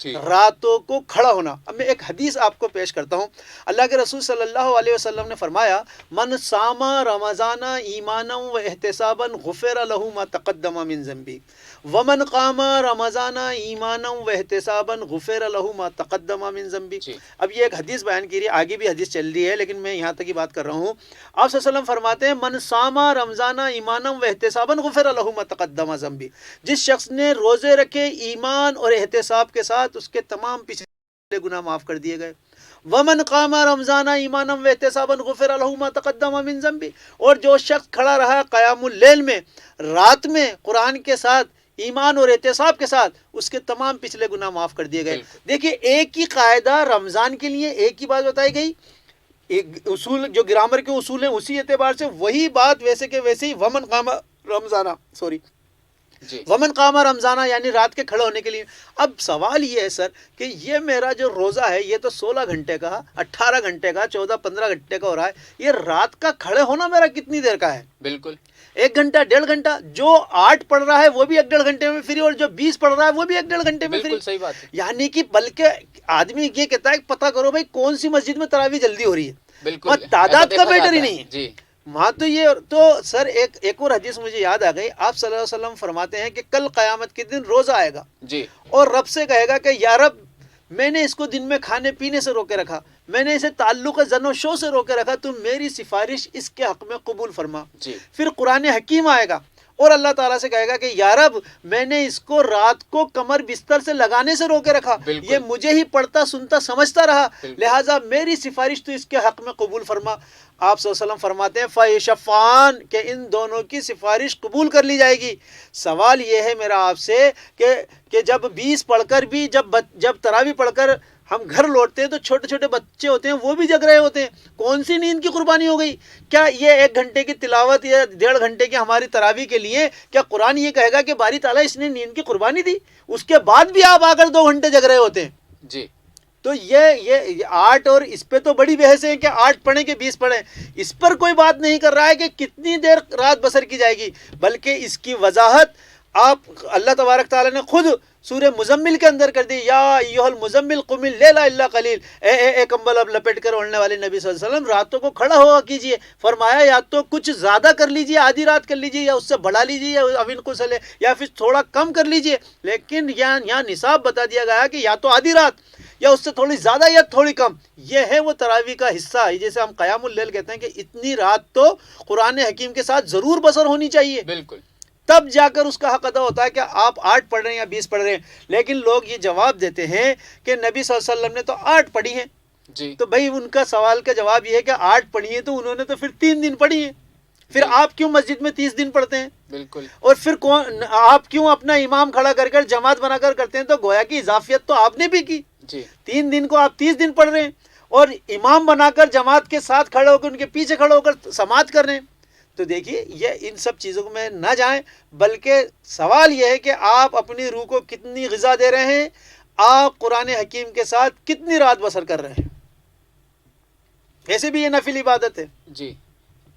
جی راتوں کو کھڑا ہونا۔ اب میں ایک حدیث آپ کو پیش کرتا ہوں۔ اللہ کے رسول صلی اللہ علیہ وسلم نے فرمایا، من صام رمضان ایمانا و احتسابا غفر له ما تقدم من ذنبی ومن قام رمضان ایمانا و احتسابا غفر له ما تقدم من ذنبی۔ جی اب یہ ایک حدیث بیان کی رہی ہے، آگے بھی حدیث چل رہی ہے، لیکن میں یہاں تک ہی بات کر رہا ہوں۔ آپ صلی اللہ علیہ وسلم فرماتے ہیں، من صام رمضان ایمانا و احتسابا غفر له ما تقدم ذنبی، جس شخص نے روزے رکھے ایمان اور احتساب کے ساتھ، اس کے تمام پچھلے گناہ معاف کر دیے گئے۔ ومن قام رمضان ایمانا و احتسابا غفر له ما تقدم من ذنبی، اور جو شخص کھڑا رہا قیام اللیل میں، رات میں قرآن کے ساتھ ایمان اور احتساب کے ساتھ، اس کے تمام پچھلے گناہ معاف کر دیے گئے۔ دیکھیے ایک ہی قاعدہ رمضان کے لیے، ایک ہی بات بتائی گئی، ایک اصول جو گرامر کے اصول ہیں اسی اعتبار سے وہی بات ویسے کہ ویسے ہی ومن قام رمضانہ جی ومن قام رمضانہ یعنی رات کے کھڑے ہونے کے لیے۔ اب سوال یہ ہے سر کہ یہ میرا جو روزہ ہے یہ تو 16 گھنٹے کا، 18 گھنٹے کا، 14-15 گھنٹے کا ہو رہا ہے، یہ رات کا کھڑے ہونا میرا کتنی دیر کا ہے؟ بالکل 1 گھنٹہ، 1.5 گھنٹہ۔ جو 8 پڑھ رہا ہے وہ بھی 1-1.5 گھنٹے میں فری، اور جو 20 پڑھ رہا ہے وہ بھی 1-1.5 گھنٹے میں فری۔ بالکل صحیح بات ہے۔ یعنی کہ بلکہ آدمی یہ کہتا ہے کہ پتہ کرو بھائی کون سی مسجد میں تراویح جلدی ہو رہی ہے، بالکل وہاں تعداد کا میٹر ہی نہیں ہے جی وہاں تو یہ۔ تو سر ایک اور حدیث مجھے یاد آ گئی، آپ صلی اللہ علیہ وسلم فرماتے ہیں کہ کل قیامت کے دن روزہ آئے گا جی اور رب سے کہے گا کہ یا رب، میں نے اس کو دن میں کھانے پینے سے روکے رکھا، میں نے اسے تعلق زن و شو سے روکے رکھا، تم میری سفارش اس کے حق میں قبول فرما۔ جی پھر قرآن حکیم آئے گا اور اللہ تعالیٰ سے کہے گا کہ یا رب، میں نے اس کو رات کو کمر بستر سے لگانے سے روکے رکھا، بالکل۔ یہ مجھے ہی پڑھتا سنتا سمجھتا رہا، بالکل۔ لہٰذا میری سفارش تو اس کے حق میں قبول فرما۔ آپ صلی اللہ علیہ وسلم فرماتے ہیں فَيَشَفَّعَانِ کہ ان دونوں کی سفارش قبول کر لی جائے گی۔ سوال یہ ہے میرا آپ سے کہ جب 20 پڑھ کر بھی، جب تراویح پڑھ کر ہم گھر لوٹتے ہیں تو چھوٹے چھوٹے بچے ہوتے ہیں، وہ بھی جگ رہے ہوتے ہیں، کون سی نیند کی قربانی ہو گئی؟ کیا یہ 1 گھنٹے کی تلاوت یا 1.5 گھنٹے کی ہماری تراویح کے لیے کیا قرآن یہ کہے گا کہ باری تعالیٰ اس نے نیند کی قربانی دی؟ اس کے بعد بھی آپ آ کر 2 گھنٹے جگ رہے ہوتے ہیں۔ جی تو یہ 8، اور اس پہ تو بڑی بحث ہے کہ 8 پڑھیں کہ 20 پڑھیں، اس پر کوئی بات نہیں کر رہا ہے کہ کتنی دیر رات بسر کی جائے گی، بلکہ اس کی وضاحت آپ اللہ تبارک تعالیٰ نے خود سورہ مزمل کے اندر کر دی، یا ایھا المزمل قم اللیل الا قلیل، اے کمبل اب لپیٹ کر اوڑھنے والے نبی صلی اللہ علیہ وسلم، راتوں کو کھڑا ہوا کیجئے، فرمایا یا تو کچھ زیادہ کر لیجئے، آدھی رات کر لیجئے، یا اس سے بڑھا لیجئے، یا اوین کو سلے، یا پھر تھوڑا کم کر لیجئے، لیکن یہاں نصاب بتا دیا گیا کہ یا تو آدھی رات یا اس سے تھوڑی زیادہ یا تھوڑی کم، یہ ہے وہ تراویح کا حصہ، جیسے ہم قیام اللیل کہتے ہیں کہ اتنی رات تو قرآن حکیم کے ساتھ ضرور بسر ہونی چاہیے، بالکل، تب جا کر اس کا حق ادا ہوتا ہے کہ آپ 8 پڑھ رہے ہیں یا 20 پڑھ رہے ہیں. لیکن لوگ یہ جواب دیتے ہیں کہ نبی صلی اللہ علیہ وسلم نے تو 8 پڑھی ہیں. جی تو بھائی ان کا سوال کا جواب یہ ہے کہ 8 پڑھی ہیں تو انہوں نے تو پھر 3 دن پڑھی ہیں، پھر آپ کیوں مسجد میں 30 دن پڑھتے ہیں؟ بالکل. اور پھر آپ کیوں اپنا امام کھڑا کر کر جماعت بنا کر کرتے ہیں؟ تو گویا کی اضافیت تو آپ نے بھی کی. جی 3 دن کو آپ 30 دن پڑھ رہے ہیں اور امام بنا کر جماعت کے ساتھ کھڑے ہو کر ان کے پیچھے کھڑے ہو کر سماعت کر رہے ہیں. تو دیکھیے یہ ان سب چیزوں میں نہ جائیں، بلکہ سوال یہ ہے کہ آپ اپنی روح کو کتنی غذا دے رہے ہیں، آپ قرآن حکیم کے ساتھ کتنی رات بسر کر رہے ہیں. ایسے بھی یہ نفل عبادت ہے. جی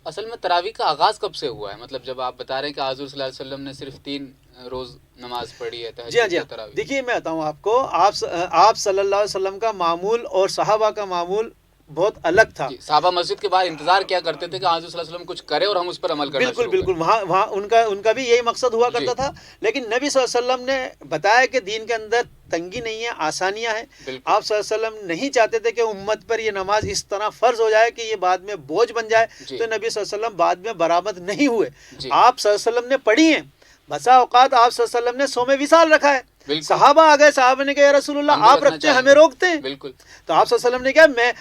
اصل میں تراویح کا آغاز کب سے ہوا ہے؟ مطلب جب آپ بتا رہے ہیں کہ حضور صلی اللہ علیہ وسلم نے صرف 3 روز نماز پڑھی ہے جی ہاں تہجد جی یا ہاں. تراویح. دیکھیے میں بتاؤں آپ کو، آپ صلی اللہ علیہ وسلم کا معمول اور صحابہ کا معمول بہت الگ تھا. جی صحابہ مسجد کے باہر انتظار کیا کرتے تھے کہ حضور صلی اللہ علیہ وسلم کچھ کرے اور ہم اس پر عمل کرنا بالکل شروع بالکل کریں. وہاں ان کا بھی یہی مقصد ہوا کرتا جی. تھا. لیکن نبی صلی اللہ علیہ وسلم نے بتایا کہ دین کے اندر تنگی نہیں ہے، آسانیاں ہیں. بالکل. آپ صلی اللہ علیہ وسلم نہیں چاہتے تھے کہ امت پر یہ نماز اس طرح فرض ہو جائے کہ یہ بعد میں بوجھ بن جائے. جی. تو نبی صلی اللہ علیہ وسلم بعد میں برآمد نہیں ہوئے. جی. آپ صلی اللہ علیہ وسلم نے پڑھی ہیں. بسا اوقات آپ صلی اللہ علیہ وسلم نے صوم وصال رکھا ہے. بالکل. صحابہ آ گئے، صحابہ نے کہا یا رسول اللہ ہم بھی آپ رکھنا رکھتے ہیں چاہیں ہمیں گے. روکتے ہیں. بالکل. تو آپ صلی اللہ علیہ وسلم نے کہا میں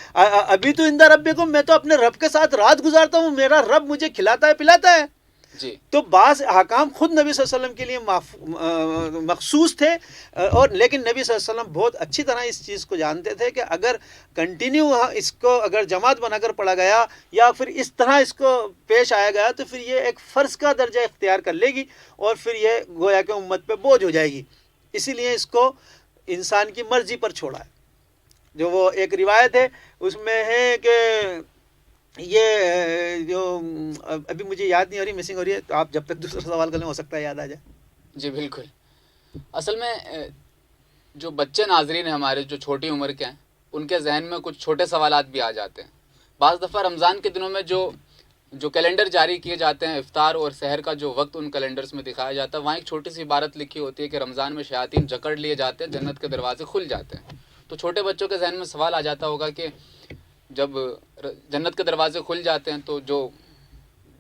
ابھی تو اندر ربکم، میں تو اپنے رب کے ساتھ رات گزارتا ہوں، میرا رب مجھے کھلاتا ہے پلاتا ہے. جی تو بعض احکام خود نبی صلی اللہ علیہ وسلم کے لیے مخصوص تھے، اور لیکن نبی صلی اللہ علیہ وسلم بہت اچھی طرح اس چیز کو جانتے تھے کہ اگر کنٹینیو اس کو اگر جماعت بنا کر پڑھا گیا یا پھر اس طرح اس کو پیش آیا گیا تو پھر یہ ایک فرض کا درجہ اختیار کر لے گی اور پھر یہ گویا کہ امت پہ بوجھ ہو جائے گی. اسی لیے اس کو انسان کی مرضی پر چھوڑا ہے. جو وہ ایک روایت ہے اس میں ہے کہ یہ جو ابھی مجھے یاد نہیں ہو رہی، مسنگ ہو رہی ہے، تو آپ جب تک دوسرا سوال کر لیں ہو سکتا ہے یاد آ جائے. جی بالکل. اصل میں جو بچے ناظرین ہیں ہمارے جو چھوٹی عمر کے ہیں، ان کے ذہن میں کچھ چھوٹے سوالات بھی آ جاتے ہیں. بعض دفعہ رمضان کے دنوں میں جو کیلنڈر جاری کیے جاتے ہیں، افطار اور سحر کا جو وقت ان کیلنڈرز میں دکھایا جاتا ہے، وہاں ایک چھوٹی سی عبارت لکھی ہوتی ہے کہ رمضان میں شیاطین جکڑ لیے جاتے ہیں، جنت کے دروازے کھل جاتے ہیں. تو چھوٹے بچوں کے ذہن میں سوال آ جاتا ہوگا کہ جب جنت کے دروازے کھل جاتے ہیں تو جو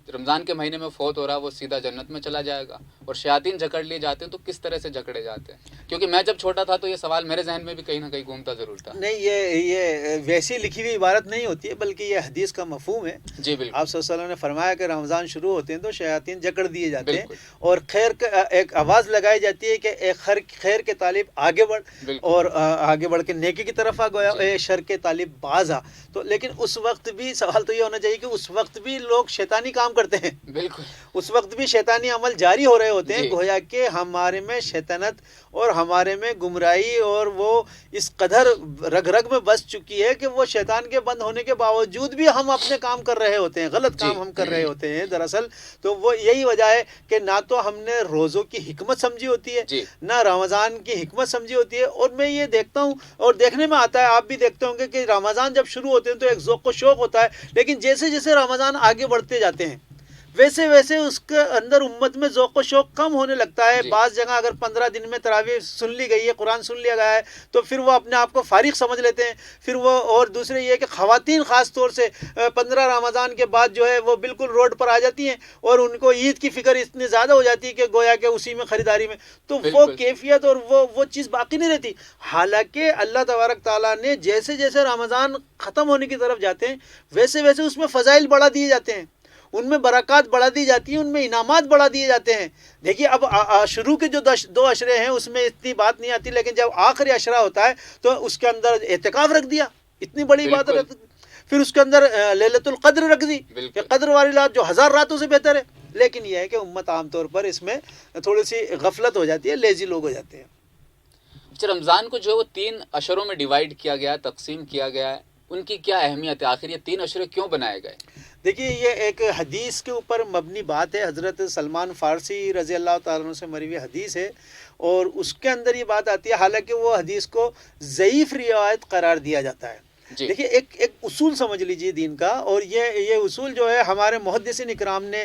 رمضان کے مہینے میں فوت ہو رہا ہے وہ سیدھا جنت میں چلا جائے گا، اور شیاطین جکڑ لیے جاتے ہیں تو کس طرح سے جکڑے جاتے ہیں؟ کیونکہ میں جب چھوٹا تھا تو یہ سوال میرے ذہن میں بھی کہیں نہ کہیں گھومتا ضرور تھا. نہیں، یہ ویسی لکھی ہوئی عبارت نہیں ہوتی ہے، بلکہ یہ حدیث کا مفہوم ہے. جی بالکل. آپ صلی اللہ علیہ وسلم نے فرمایا کہ رمضان شروع ہوتے ہیں تو شیاطین جکڑ دیے جاتے ہیں، بالکل. اور خیر کا ایک آواز لگائی جاتی ہے کہ اے خیر کے طالب آگے بڑھ، بالکل. اور آگے بڑھ کے نیکی کی طرف آ گیا، جی. اے شر کے طالب باز آ. تو لیکن اس وقت بھی سوال تو یہ ہونا چاہیے کہ اس وقت بھی لوگ شیطانی کام کرتے ہیں، بالکل. اس وقت بھی شیطانی عمل جاری ہو رہے ہوتے ہیں. جی. گویا کہ ہمارے میں شیطنت اور ہمارے میں گمراہی اور وہ اس قدر رگ رگ میں بس چکی ہے کہ وہ شیطان کے بند ہونے کے باوجود بھی ہم اپنے کام کر رہے ہوتے ہیں، غلط کام جی. ہم کر رہے ہوتے ہیں دراصل. تو وہ یہی وجہ ہے کہ نہ تو ہم نے روزوں کی حکمت سمجھی ہوتی ہے، جی. نہ رمضان کی حکمت سمجھی ہوتی ہے. اور میں یہ دیکھتا ہوں اور دیکھنے میں آتا ہے، آپ بھی دیکھتے ہوں گے کہ رمضان جب شروع ہوتے ہیں تو ایک ذوق و شوق ہوتا ہے، لیکن جیسے جیسے رمضان آگے بڑھتے جاتے ہیں ویسے ویسے اس کے اندر امت میں ذوق و شوق کم ہونے لگتا ہے. جی. بعض جگہ اگر 15 دن میں تراویح سن لی گئی ہے، قرآن سن لیا گیا ہے، تو پھر وہ اپنے آپ کو فارغ سمجھ لیتے ہیں. پھر وہ اور دوسرے یہ کہ خواتین خاص طور سے 15 رمضان کے بعد جو ہے وہ بالکل روڈ پر آ جاتی ہیں اور ان کو عید کی فکر اتنی زیادہ ہو جاتی ہے کہ گویا کہ اسی میں خریداری میں تو وہ بالکل. کیفیت اور وہ چیز باقی نہیں رہتی. حالانکہ اللہ تبارک تعالیٰ نے جیسے جیسے رمضان ختم ہونے کی طرف جاتے ہیں ویسے ویسے اس میں فضائل بڑھا دیے جاتے ہیں، ان میں برکات بڑھا دی جاتی ہیں، ان میں انعامات بڑھا دیے جاتے ہیں. دیکھیے اب شروع کے جو 2 عشرے ہیں اس میں اتنی بات نہیں آتی، لیکن جب آخری عشرہ ہوتا ہے تو اس کے اندر اعتکاف رکھ دیا، اتنی بڑی بات بالکل. رکھ دی. پھر اس کے اندر لیلۃ القدر رکھ دی کہ بالکل. قدر والی رات جو 1000 راتوں سے بہتر ہے. لیکن یہ ہے کہ امت عام طور پر اس میں تھوڑی سی غفلت ہو جاتی ہے، لیزی لوگ ہو جاتے ہیں. اچھا رمضان کو جو ہے وہ 3 اشروں میں ڈیوائیڈ کیا گیا ہے، تقسیم کیا گیا ہے. ان کی کیا اہمیت ہے؟ آخر یہ 3 عشرے کیوں بنائے گئے؟ دیکھیے یہ ایک حدیث کے اوپر مبنی بات ہے، حضرت سلمان فارسی رضی اللہ تعالیٰ عنہ سے مروی ہوئی حدیث ہے، اور اس کے اندر یہ بات آتی ہے، حالانکہ وہ حدیث کو ضعیف روایت قرار دیا جاتا ہے۔ جی دیکھیے ایک اصول سمجھ لیجیے دین کا، اور یہ اصول جو ہے ہمارے محدثین اکرام نے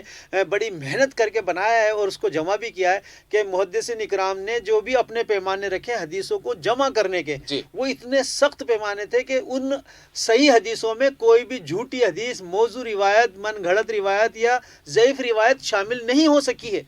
بڑی محنت کر کے بنایا ہے اور اس کو جمع بھی کیا ہے، کہ محدثین اکرام نے جو بھی اپنے پیمانے رکھے حدیثوں کو جمع کرنے کے، جی وہ اتنے سخت پیمانے تھے کہ ان صحیح حدیثوں میں کوئی بھی جھوٹی حدیث، موضوع روایت، من گھڑت روایت یا ضعیف روایت شامل نہیں ہو سکی ہے،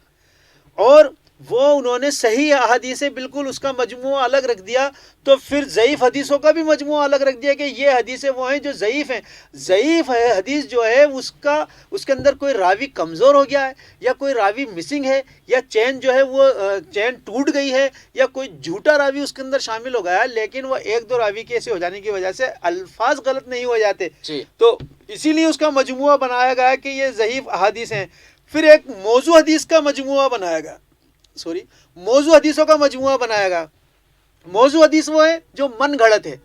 اور وہ انہوں نے صحیح احادیثیں بالکل اس کا مجموعہ الگ رکھ دیا، تو پھر ضعیف حدیثوں کا بھی مجموعہ الگ رکھ دیا کہ یہ حدیثیں وہ ہیں جو ضعیف ہیں۔ ضعیف ہے حدیث جو ہے اس کے اندر کوئی راوی کمزور ہو گیا ہے، یا کوئی راوی مسنگ ہے، یا چین جو ہے وہ چین ٹوٹ گئی ہے، یا کوئی جھوٹا راوی اس کے اندر شامل ہو گیا ہے، لیکن وہ 1-2 راوی کے ایسے ہو جانے کی وجہ سے الفاظ غلط نہیں ہو جاتے، جی تو اسی لیے اس کا مجموعہ بنایا گیا ہے کہ یہ ضعیف احادیث ہیں۔ پھر ایک موضوع حدیث کا مجموعہ بنایا گیا، موضوع حدیثوں کا مجموعہ بنایا گا۔ موضوع حدیث وہ ہے جو من گھڑت ہے،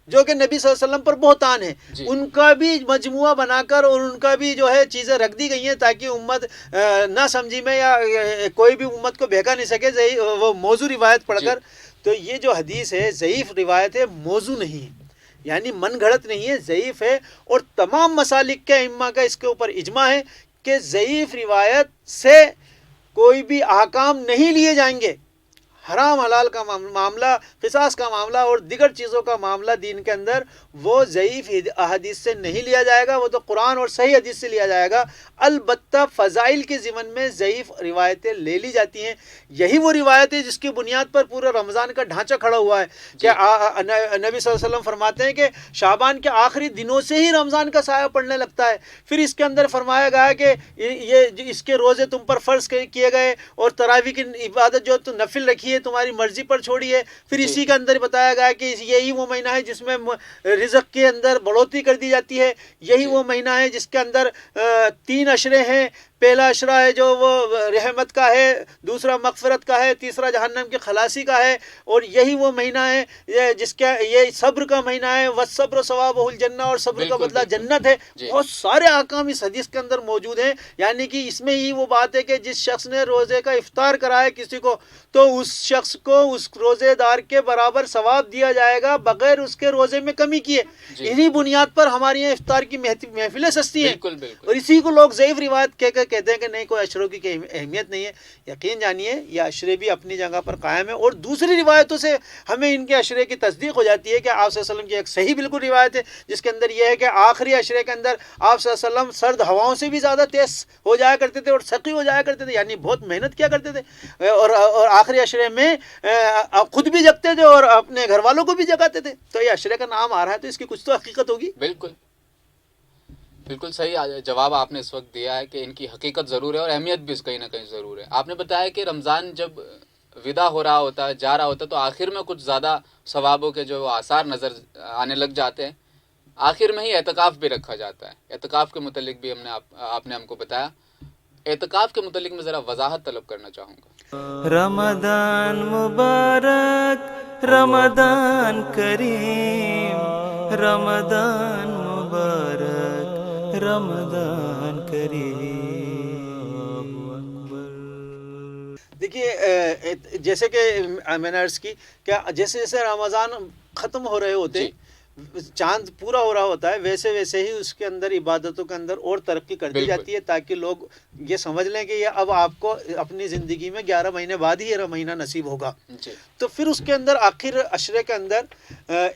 جو کہ نبی صلی اللہ علیہ وسلم پر بہتان ہے، جی ان کا بھی مجموعہ بنا کر اور ان کا بھی جو ہے چیزیں رکھ دی گئی ہیں تاکہ امت نہ سمجھی میں یا کوئی بھی امت کو بہکا نہیں سکے وہ موضوع روایت پڑھ کر۔ تو یہ جو حدیث ہے ضعیف روایت ہے، موضوع نہیں ہے، یعنی من گھڑت نہیں ہے، ضعیف ہے، اور تمام مسالک کے ائمہ کا اس کے اوپر اجماع ہے کہ ضعیف روایت سے کوئی بھی احکام نہیں لیے جائیں گے۔ حرام حلال کا معاملہ، قصاص کا معاملہ اور دیگر چیزوں کا معاملہ دین کے اندر وہ ضعیف احادیث سے نہیں لیا جائے گا، وہ تو قرآن اور صحیح حدیث سے لیا جائے گا۔ البتہ فضائل کے ضمن میں ضعیف روایتیں لے لی جاتی ہیں، یہی وہ روایتیں جس کی بنیاد پر پورا رمضان کا ڈھانچہ کھڑا ہوا ہے کہ نبی صلی اللہ علیہ وسلم فرماتے ہیں کہ شعبان کے آخری دنوں سے ہی رمضان کا سایہ پڑنے لگتا ہے۔ پھر اس کے اندر فرمایا گیا ہے کہ یہ اس کے روزے تم پر فرض کیے گئے، اور تراویح کی عبادت جو تو نفل رکھی ہے تمہاری مرضی پر چھوڑی ہے۔ پھر اسی کے اندر بتایا گیا کہ یہی وہ مہینہ ہے جس میں رزق کے اندر بڑھوتری کر دی جاتی ہے، یہی وہ مہینہ ہے جس کے اندر 3 عشرے ہیں، پہلا عشرہ ہے جو وہ رحمت کا ہے، دوسرا مغفرت کا ہے، تیسرا جہنم کی خلاصی کا ہے، اور یہی وہ مہینہ ہے جس کا یہ صبر کا مہینہ ہے، والصبر ثوابہ الجنہ، اور صبر کا بدلہ جنت ہے۔ بہت سارے احکام اس حدیث کے اندر موجود ہیں، یعنی کہ اس میں ہی وہ بات ہے کہ جس شخص نے روزے کا افطار کرایا کسی کو، تو اس شخص کو اس روزے دار کے برابر ثواب دیا جائے گا بغیر اس کے روزے میں کمی کیے۔ انہی بنیاد پر ہمارے یہاں افطار کی محفلیں سستی ہیں، اور اسی کو لوگ ضعیف روایت کہہ کر کہتے ہیں کہ نہیں کوئی عشروں کی اہمیت نہیں ہے۔ یقین جانیے یہ عشرے بھی اپنی جگہ پر قائم ہے، اور دوسری روایتوں سے ہمیں ان کے عشرے کی تصدیق ہو جاتی ہے کہ آپ صلی اللہ علیہ وسلم کی ایک صحیح بالکل روایت ہے جس کے اندر یہ ہے کہ آخری عشرے کے اندر آپ صلی اللہ علیہ وسلم سرد ہواؤں سے بھی زیادہ تیز ہو جایا کرتے تھے اور سقی ہو جایا کرتے تھے، یعنی بہت محنت کیا کرتے تھے، اور آخری عشرے میں خود بھی جگتے تھے اور اپنے گھر والوں کو بھی جگاتے تھے۔ تو یہ عشرے کا نام آ رہا ہے تو اس کی کچھ تو حقیقت ہوگی۔ بالکل بالکل صحیح جواب آپ نے اس وقت دیا ہے کہ ان کی حقیقت ضرور ہے اور اہمیت بھی کہیں نہ کہیں ضرور ہے۔ آپ نے بتایا کہ رمضان جب ودا ہو رہا ہوتا ہے، جا رہا ہوتا ہے، تو آخر میں کچھ زیادہ ثوابوں کے جو آثار نظر آنے لگ جاتے ہیں۔ آخر میں ہی اعتکاف بھی رکھا جاتا ہے۔ اعتکاف کے متعلق بھی آپ نے ہم کو بتایا۔ اعتکاف کے متعلق میں ذرا وضاحت طلب کرنا چاہوں گا۔ رمضان مبارک، رمضان کریم، رمضان مبارک، رمضان کریم۔ دیکھیے جیسے کہ میں نے عرض کی کہ جیسے جیسے رمضان ختم ہو رہے ہوتے، چاند پورا ہو رہا ہوتا ہے، ویسے ویسے ہی اس کے اندر عبادتوں کے اندر اور ترقی کر دی جاتی ہے تاکہ لوگ یہ سمجھ لیں کہ یہ اب آپ کو اپنی زندگی میں 11 مہینے بعد ہی یہ مہینہ نصیب ہوگا۔ تو پھر اس کے اندر آخر عشرے کے اندر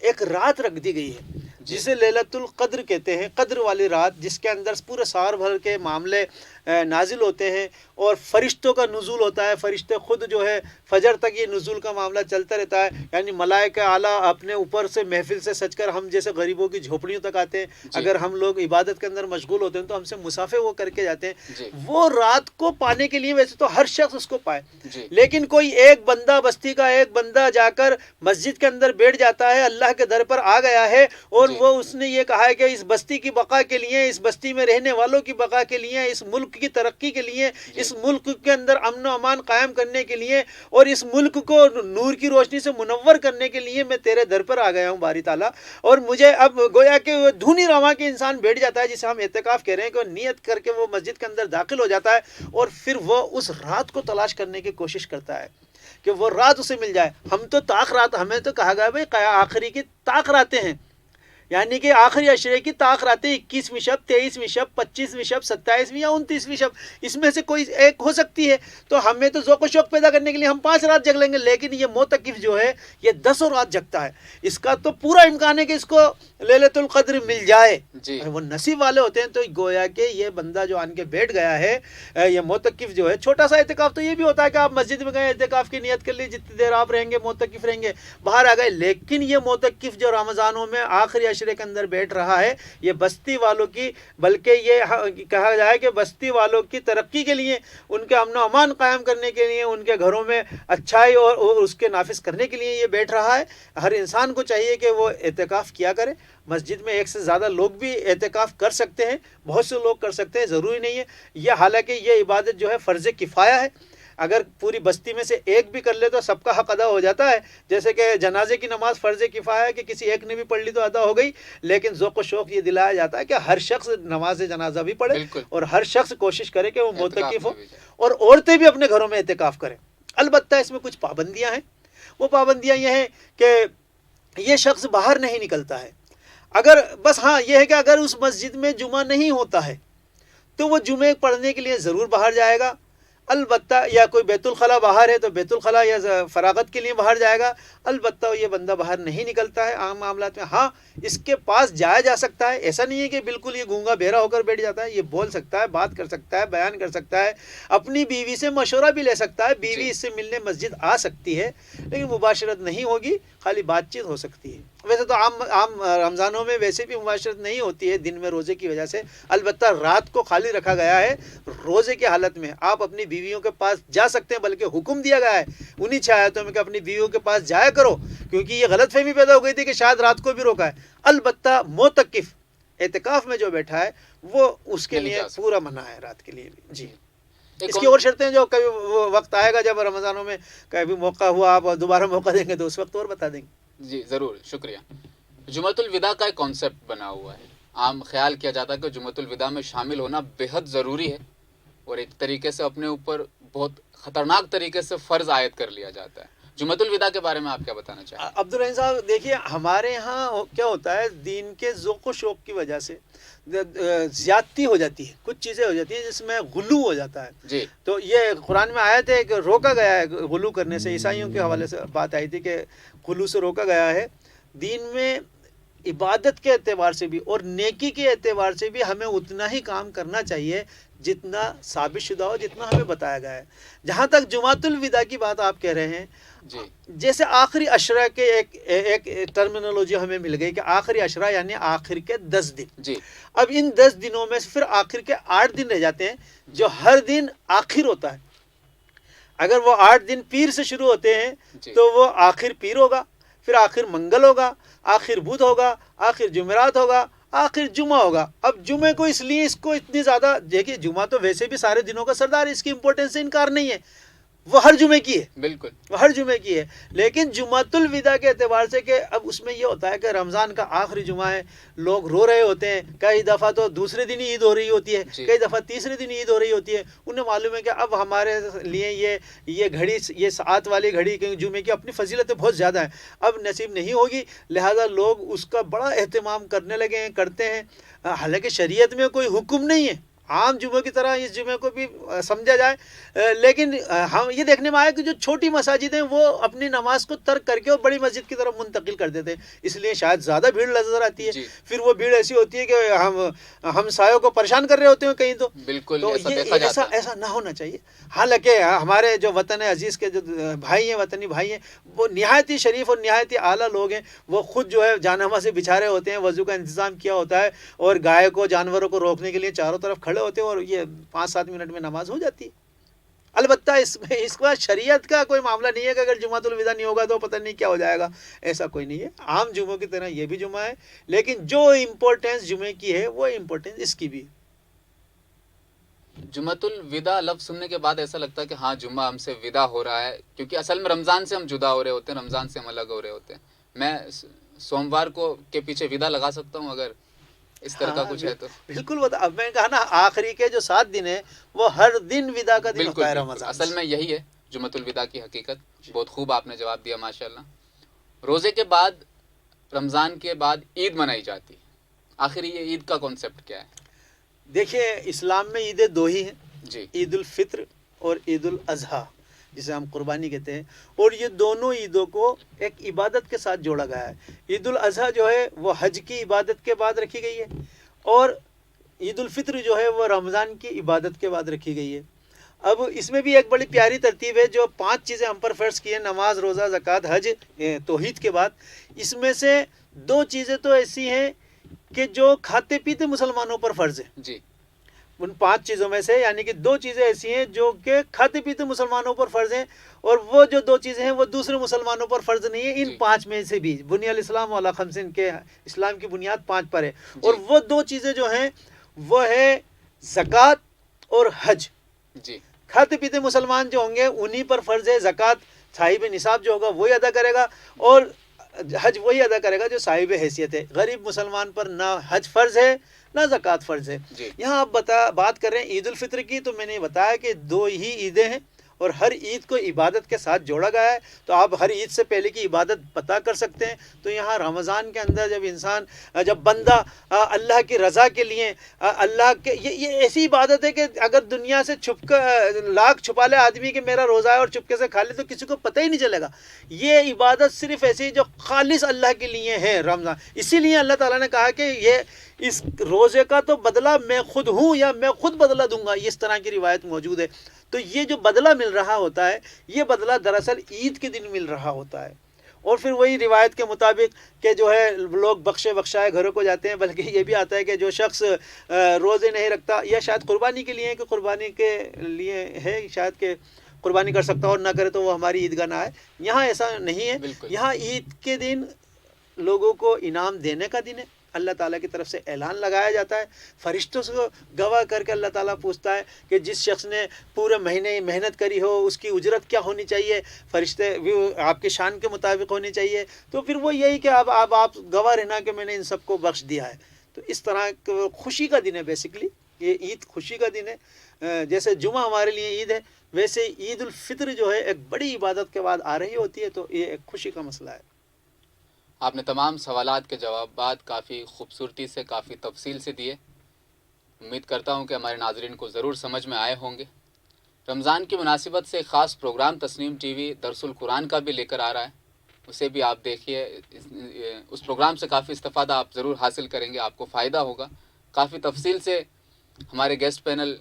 ایک رات رکھ دی گئی ہے جسے لیلۃ القدر کہتے ہیں، قدر والی رات، جس کے اندر پورے سال بھر کے معاملے نازل ہوتے ہیں اور فرشتوں کا نزول ہوتا ہے۔ فرشتے خود جو ہے فجر تک یہ نزول کا معاملہ چلتا رہتا ہے، یعنی ملائکہ اعلیٰ اپنے اوپر سے محفل سے سج کر ہم جیسے غریبوں کی جھوپڑیوں تک آتے ہیں۔ اگر ہم لوگ عبادت کے اندر مشغول ہوتے ہیں تو ہم سے مسافے وہ کر کے جاتے ہیں۔ وہ رات کو پانے کے لیے ویسے تو ہر شخص اس کو پائے، لیکن کوئی ایک بندہ، بستی کا ایک بندہ جا کر مسجد کے اندر بیٹھ جاتا ہے، اللہ کے در پر آ گیا ہے اور وہ اس نے یہ کہا ہے کہ اس بستی کی بقا کے لیے، اس بستی میں رہنے والوں کی بقا کے لیے، اس ملک کی ترقی کے لیے، اس ملک کے اندر امن و امان قائم کرنے کے لیے اور اس ملک کو نور کی روشنی سے منور کرنے کے لیے میں تیرے در پر آ گیا ہوں باری تعالیٰ. اور مجھے اب گویا کہ وہ دھونی رواں کے انسان بیٹھ جاتا ہے جسے ہم اعتکاف کہہ رہے ہیں کہ وہ نیت کر کے وہ مسجد کے اندر داخل ہو جاتا ہے اور پھر وہ اس رات کو تلاش کرنے کی کوشش کرتا ہے کہ وہ رات اسے مل جائے. ہم تو طاق رات، ہمیں تو کہا گیا بھائی آخری کی طاق راتیں ہیں، یعنی کہ آخری عشرے کی طاق راتیں 21ویں شب، 23ویں شب، 25ویں شب، 27ویں یا 29ویں شب، اس میں سے کوئی ایک ہو سکتی ہے. تو ہمیں تو ذوق و شوق پیدا کرنے کے لیے ہم 5 رات جگ لیں گے، لیکن یہ معتکف جو ہے یہ 10 رات جگتا ہے. اس کا تو پورا امکان ہے کہ اس کو لیلۃ القدر مل جائے. وہ نصیب والے ہوتے ہیں. تو گویا کہ یہ بندہ جو آن کے بیٹھ گیا ہے، یہ معتکف جو ہے، چھوٹا سا اعتکاف تو یہ بھی ہوتا ہے کہ آپ مسجد میں گئے، اعتکاف کی نیت کر لی، جتنی دیر آپ رہیں گے معتکف رہیں گے، باہر آ گئے. لیکن یہ معتکف جو رمضانوں میں آخری عشرے کے اندر بیٹھ رہا ہے، یہ بستی والوں کی، بلکہ یہ کہا جائے کہ بستی والوں کی ترقی کے لیے، ان کے امن و امان قائم کرنے کے لیے، ان کے گھروں میں اچھائی اور اس کے نافذ کرنے کے لیے یہ بیٹھ رہا ہے. ہر انسان کو چاہیے کہ وہ اعتکاف کیا کرے. مسجد میں ایک سے زیادہ لوگ بھی اعتکاف کر سکتے ہیں، بہت سے لوگ کر سکتے ہیں، ضروری نہیں ہے یہ. حالانکہ یہ عبادت جو ہے فرض کفایہ ہے. اگر پوری بستی میں سے ایک بھی کر لے تو سب کا حق ادا ہو جاتا ہے. جیسے کہ جنازے کی نماز فرض کفایہ ہے کہ کسی ایک نے بھی پڑھ لی تو ادا ہو گئی، لیکن ذوق و شوق یہ دلایا جاتا ہے کہ ہر شخص نماز جنازہ بھی پڑھے اور ہر شخص کوشش کرے کہ وہ معتکف ہو، اور عورتیں بھی اپنے گھروں میں اعتکاف کریں. البتہ اس میں کچھ پابندیاں ہیں. وہ پابندیاں یہ ہیں کہ یہ شخص باہر نہیں نکلتا ہے. اگر بس ہاں یہ ہے کہ اگر اس مسجد میں جمعہ نہیں ہوتا ہے تو وہ جمعے پڑھنے کے لیے ضرور باہر جائے گا. البتہ یا کوئی بیت الخلاء باہر ہے تو بیت الخلاء یا فراغت کے لیے باہر جائے گا. البتہ یہ بندہ باہر نہیں نکلتا ہے عام معاملات میں. ہاں اس کے پاس جایا جا سکتا ہے، ایسا نہیں ہے کہ بالکل یہ گونگا بہرا ہو کر بیٹھ جاتا ہے. یہ بول سکتا ہے، بات کر سکتا ہے، بیان کر سکتا ہے، اپنی بیوی سے مشورہ بھی لے سکتا ہے. بیوی اس سے ملنے مسجد آ سکتی ہے، لیکن مباشرت نہیں ہوگی، خالی بات چیت ہو سکتی ہے. ویسے تو عام رمضانوں میں ویسے بھی مباشرت نہیں ہوتی ہے دن میں روزے کی وجہ سے. البتہ رات کو خالی رکھا گیا ہے. روزے کی حالت میں آپ اپنی بیویوں کے پاس جا سکتے ہیں، بلکہ حکم دیا گیا ہے انہی 6 آیتوں میں کہ اپنی بیویوں کے پاس جایا کرو، کیونکہ یہ غلط فہمی پیدا ہو گئی تھی کہ شاید رات کو بھی روکا ہے. البتہ معتکف اعتکاف میں جو بیٹھا ہے وہ اس کے لیے پورا منع ہے رات کے لیے بھی. جی اس کی اور شرطیں جو کبھی وہ وقت آئے گا جب رمضانوں میں کبھی موقع ہوا آپ دوبارہ موقع دیں گے تو اس وقت اور بتا دیں گے. جی ضرور، شکریہ. جمعۃ الوداع کا ایک کانسیپٹ بنا ہوا ہے. عام خیال کیا جاتا ہے کہ جمعۃ الوداع میں شامل ہونا بہت ضروری ہے اور ایک طریقے سے اپنے اوپر بہت خطرناک طریقے سے فرض عائد کر لیا جاتا ہے. جمعۃ الوداع کے بارے میں آپ کیا بتانا چاہیں؟ عبدالرحیم صاحب دیکھیے، ہمارے ہاں کیا ہوتا ہے، دین کے ذوق و شوق کی وجہ سے زیادتی ہو جاتی ہے، کچھ چیزیں ہو جاتی ہیں جس میں غلو ہو جاتا ہے. جی تو یہ قرآن میں آیت ہے کہ روکا گیا ہے غلو کرنے سے. عیسائیوں کے حوالے سے بات آئی تھی کہ غلو سے روکا گیا ہے. دین میں عبادت کے اعتبار سے بھی اور نیکی کے اعتبار سے بھی ہمیں اتنا ہی کام کرنا چاہیے جتنا ثابت شدہ ہو، جتنا ہمیں بتایا گیا ہے. جہاں تک جمعۃ الوداع کی بات آپ کہہ رہے ہیں، جی جیسے آخری عشرہ کے ایک ٹرمینالوجی ہمیں مل گئی کہ آخری عشرہ یعنی آخر کے 10 دن. جی اب ان 10 دنوں میں پھر آخر کے 8 دن رہ جاتے ہیں جو ہر دن آخر ہوتا ہے. اگر وہ 8 دن پیر سے شروع ہوتے ہیں تو وہ آخر پیر ہوگا، پھر آخر منگل ہوگا، آخر بدھ ہوگا، آخر جمعرات ہوگا، آخر جمعہ ہوگا. اب جمعے کو اس لیے اس کو اتنی زیادہ دیکھیے، جمعہ تو ویسے بھی سارے دنوں کا سردار ہے، اس کی امپورٹنس سے انکار نہیں ہے، وہ ہر جمعے کی ہے، بالکل وہ ہر جمعے کی ہے. لیکن جمعۃ الوداع کے اعتبار سے کہ اب اس میں یہ ہوتا ہے کہ رمضان کا آخری جمعہ ہے، لوگ رو رہے ہوتے ہیں. کئی دفعہ تو دوسرے دن ہی عید ہو رہی ہوتی ہے، کئی دفعہ تیسرے دن عید ہو رہی ہوتی ہے. انہیں معلوم ہے کہ اب ہمارے لیے یہ گھڑی، یہ ساعت والی گھڑی کہ جمعے کی اپنی فضیلتیں بہت زیادہ ہیں، اب نصیب نہیں ہوگی. لہذا لوگ اس کا بڑا اہتمام کرنے لگے ہیں، کرتے ہیں. حالانکہ شریعت میں کوئی حکم نہیں ہے عام جمعے کی طرح اس جمعے کو بھی سمجھا جائے، لیکن ہم یہ دیکھنے میں آیا کہ جو چھوٹی مساجد ہیں وہ اپنی نماز کو ترک کر کے اور بڑی مسجد کی طرف منتقل کر دیتے ہیں، اس لیے شاید زیادہ بھیڑ نظر آتی ہے. پھر وہ بھیڑ ایسی ہوتی ہے کہ ہم سایوں کو پریشان کر رہے ہوتے ہیں کہیں. تو بالکل تو یہ ایسا نہ ہونا چاہیے. حالانکہ ہمارے جو وطن عزیز کے جو بھائی ہیں، وطنی بھائی ہیں، وہ نہایت ہی شریف اور نہایت ہی اعلیٰ لوگ ہیں. وہ خود جو ہے جانہما سے بچھا رہے ہوتے ہیں، وضو کا انتظام کیا ہوتا ہے اور گائے کو، جانوروں کو روکنے کے لیے چاروں طرف کھڑے ہوتے ہیں اور یہ 5-7 منٹ میں نماز ہو جاتی ہے. البتہ اس کا شریعت کا کوئی معاملہ نہیں ہے کہ اگر جمعۃ الوداع نہیں ہوگا تو پتہ نہیں کیا ہو جائے گا، ایسا کوئی نہیں ہے. عام جمعوں کی طرح یہ بھی جمعہ ہے، لیکن جو امپورٹینس جمعے کی ہے وہ امپورٹینس اس کی بھی ہے. جمعۃ الوداع لفظ سننے کے بعد ایسا لگتا ہے کہ ہاں جمعہ ہم سے ودا ہو رہا ہے، کیونکہ اصل میں رمضان سے ہم جدا ہو رہے ہوتے ہیں، رمضان سے ہم الگ ہو رہے ہوتے ہیں. میں سوموار کو کے پیچھے ودا لگا سکتا ہوں اگر اس طرح کا کچھ ہے تو؟ بالکل. اب میں کہا نا آخری کے جو 7 دن ہیں وہ ہر دن ودا کا دن ہوتا ہے رمضان. اصل میں یہی ہے جمعۃ الوداع کی حقیقت. بہت خوب آپ نے جواب دیا ماشاءاللہ. روزے کے بعد، رمضان کے بعد عید منائی جاتی ہے، آخر یہ عید کا کانسیپٹ کیا ہے؟ دیکھیے اسلام میں عیدیں 2 ہی ہیں، جی. عید الفطر اور عید الاضحیٰ جسے ہم قربانی کہتے ہیں، اور یہ دونوں عیدوں کو ایک عبادت کے ساتھ جوڑا گیا ہے. عید الاضحیٰ جو ہے وہ حج کی عبادت کے بعد رکھی گئی ہے، اور عید الفطر جو ہے وہ رمضان کی عبادت کے بعد رکھی گئی ہے. اب اس میں بھی ایک بڑی پیاری ترتیب ہے، جو 5 چیزیں ہم پر فرض کی ہیں، نماز، روزہ، زکوٰۃ، حج، توحید کے بعد. اس میں سے 2 چیزیں تو ایسی ہیں کہ جو کھاتے پیتے مسلمانوں پر فرض ہیں. جی. ان 5 چیزوں میں سے یعنی کہ 2 چیزیں ایسی ہیں جو کہ کھاتے پیتے مسلمانوں پر فرض ہیں، اور وہ جو 2 چیزیں ہیں وہ دوسرے مسلمانوں پر فرض نہیں ہیں. ان جی. 5 میں سے بھی بنی الاسلام علی 5 کے اسلام کی بنیاد 5 پر ہے. اور وہ 2 چیزیں جو ہیں وہ ہے زکوٰۃ اور حج. جی. کھاتے پیتے مسلمان جو ہوں گے انہی پر فرض ہے. زکوٰۃ صاحب نصاب جو ہوگا وہی ادا کرے گا، اور حج وہی ادا کرے گا جو صاحب حیثیت ہے. غریب مسلمان پر نہ حج فرض ہے نہ زکوٰۃ فرض ہے. جی. یہاں آپ بات کر رہے ہیں عید الفطر کی، تو میں نے بتایا کہ 2 ہی عیدیں ہیں اور ہر عید کو عبادت کے ساتھ جوڑا گیا ہے. تو آپ ہر عید سے پہلے کی عبادت پتہ کر سکتے ہیں. تو یہاں رمضان کے اندر جب بندہ اللہ کی رضا کے لیے اللہ کے یہ ایسی عبادت ہے کہ اگر دنیا سے چھپ کر لاکھ چھپا لے آدمی کہ میرا روزہ ہے اور چپکے سے کھا لے تو کسی کو پتہ ہی نہیں چلے گا. یہ عبادت صرف ایسی جو خالص اللہ کے لیے ہے رمضان. اسی لیے اللہ تعالیٰ نے کہا کہ یہ اس روزے کا تو بدلہ میں خود ہوں یا میں خود بدلہ دوں گا. اس طرح کی روایت موجود ہے. تو یہ جو بدلہ مل رہا ہوتا ہے یہ بدلہ دراصل عید کے دن مل رہا ہوتا ہے. اور پھر وہی روایت کے مطابق کہ جو ہے لوگ بخشے بخشائے گھروں کو جاتے ہیں. بلکہ یہ بھی آتا ہے کہ جو شخص روزے نہیں رکھتا، یا شاید قربانی کے لیے ہے کہ قربانی کے لیے ہے شاید کہ قربانی کر سکتا اور نہ کرے تو وہ ہماری عیدگاہ نہ آئے. یہاں ایسا نہیں ہے. یہاں عید کے دن لوگوں کو انعام دینے کا دن ہے. اللہ تعالیٰ کی طرف سے اعلان لگایا جاتا ہے. فرشتوں سے گواہ کر کے اللہ تعالیٰ پوچھتا ہے کہ جس شخص نے پورے مہینے محنت کری ہو اس کی اجرت کیا ہونی چاہیے. فرشتے آپ کی شان کے مطابق ہونی چاہیے. تو پھر وہ یہی کہ آپ گواہ رہنا کہ میں نے ان سب کو بخش دیا ہے. تو اس طرح خوشی کا دن ہے. بیسیکلی یہ عید خوشی کا دن ہے. جیسے جمعہ ہمارے لیے عید ہے، ویسے عید الفطر جو ہے ایک بڑی عبادت کے بعد آ رہی ہوتی ہے. تو یہ ایک خوشی کا مسئلہ ہے. آپ نے تمام سوالات کے جوابات کافی خوبصورتی سے، کافی تفصیل سے دیے. امید کرتا ہوں کہ ہمارے ناظرین کو ضرور سمجھ میں آئے ہوں گے. رمضان کی مناسبت سے ایک خاص پروگرام تسنیم ٹی وی درس القرآن کا بھی لے کر آ رہا ہے، اسے بھی آپ دیکھیے. اس پروگرام سے کافی استفادہ آپ ضرور حاصل کریں گے، آپ کو فائدہ ہوگا. کافی تفصیل سے ہمارے گیسٹ پینل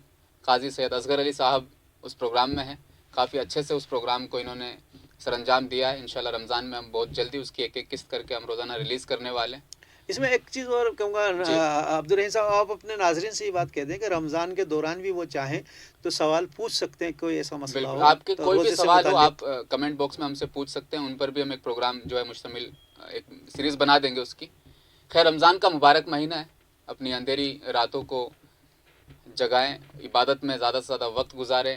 قاضی سید اصغر علی صاحب اس پروگرام میں ہیں. کافی اچھے سے اس پروگرام کو انہوں نے سر انجام دیا ہے. انشاءاللہ رمضان میں ہم بہت جلدی اس کی ایک قسط کر کے ہم روزانہ ریلیز کرنے والے ہیں. اس میں ایک چیز اور کہوں گا عبدالرحیم صاحب، آپ اپنے ناظرین سے یہ بات کہہ دیں کہ رمضان کے دوران بھی وہ چاہیں تو سوال پوچھ سکتے ہیں. کوئی ایسا مسئلہ ہو، آپ کے کوئی بھی سوال ہو آپ کمنٹ باکس میں ہم سے پوچھ سکتے ہیں. ان پر بھی ہم ایک پروگرام جو ہے مشتمل ایک سیریز بنا دیں گے اس کی. خیر، رمضان کا مبارک مہینہ ہے. اپنی اندھیری راتوں کو جگائیں، عبادت میں زیادہ سے زیادہ وقت گزاریں،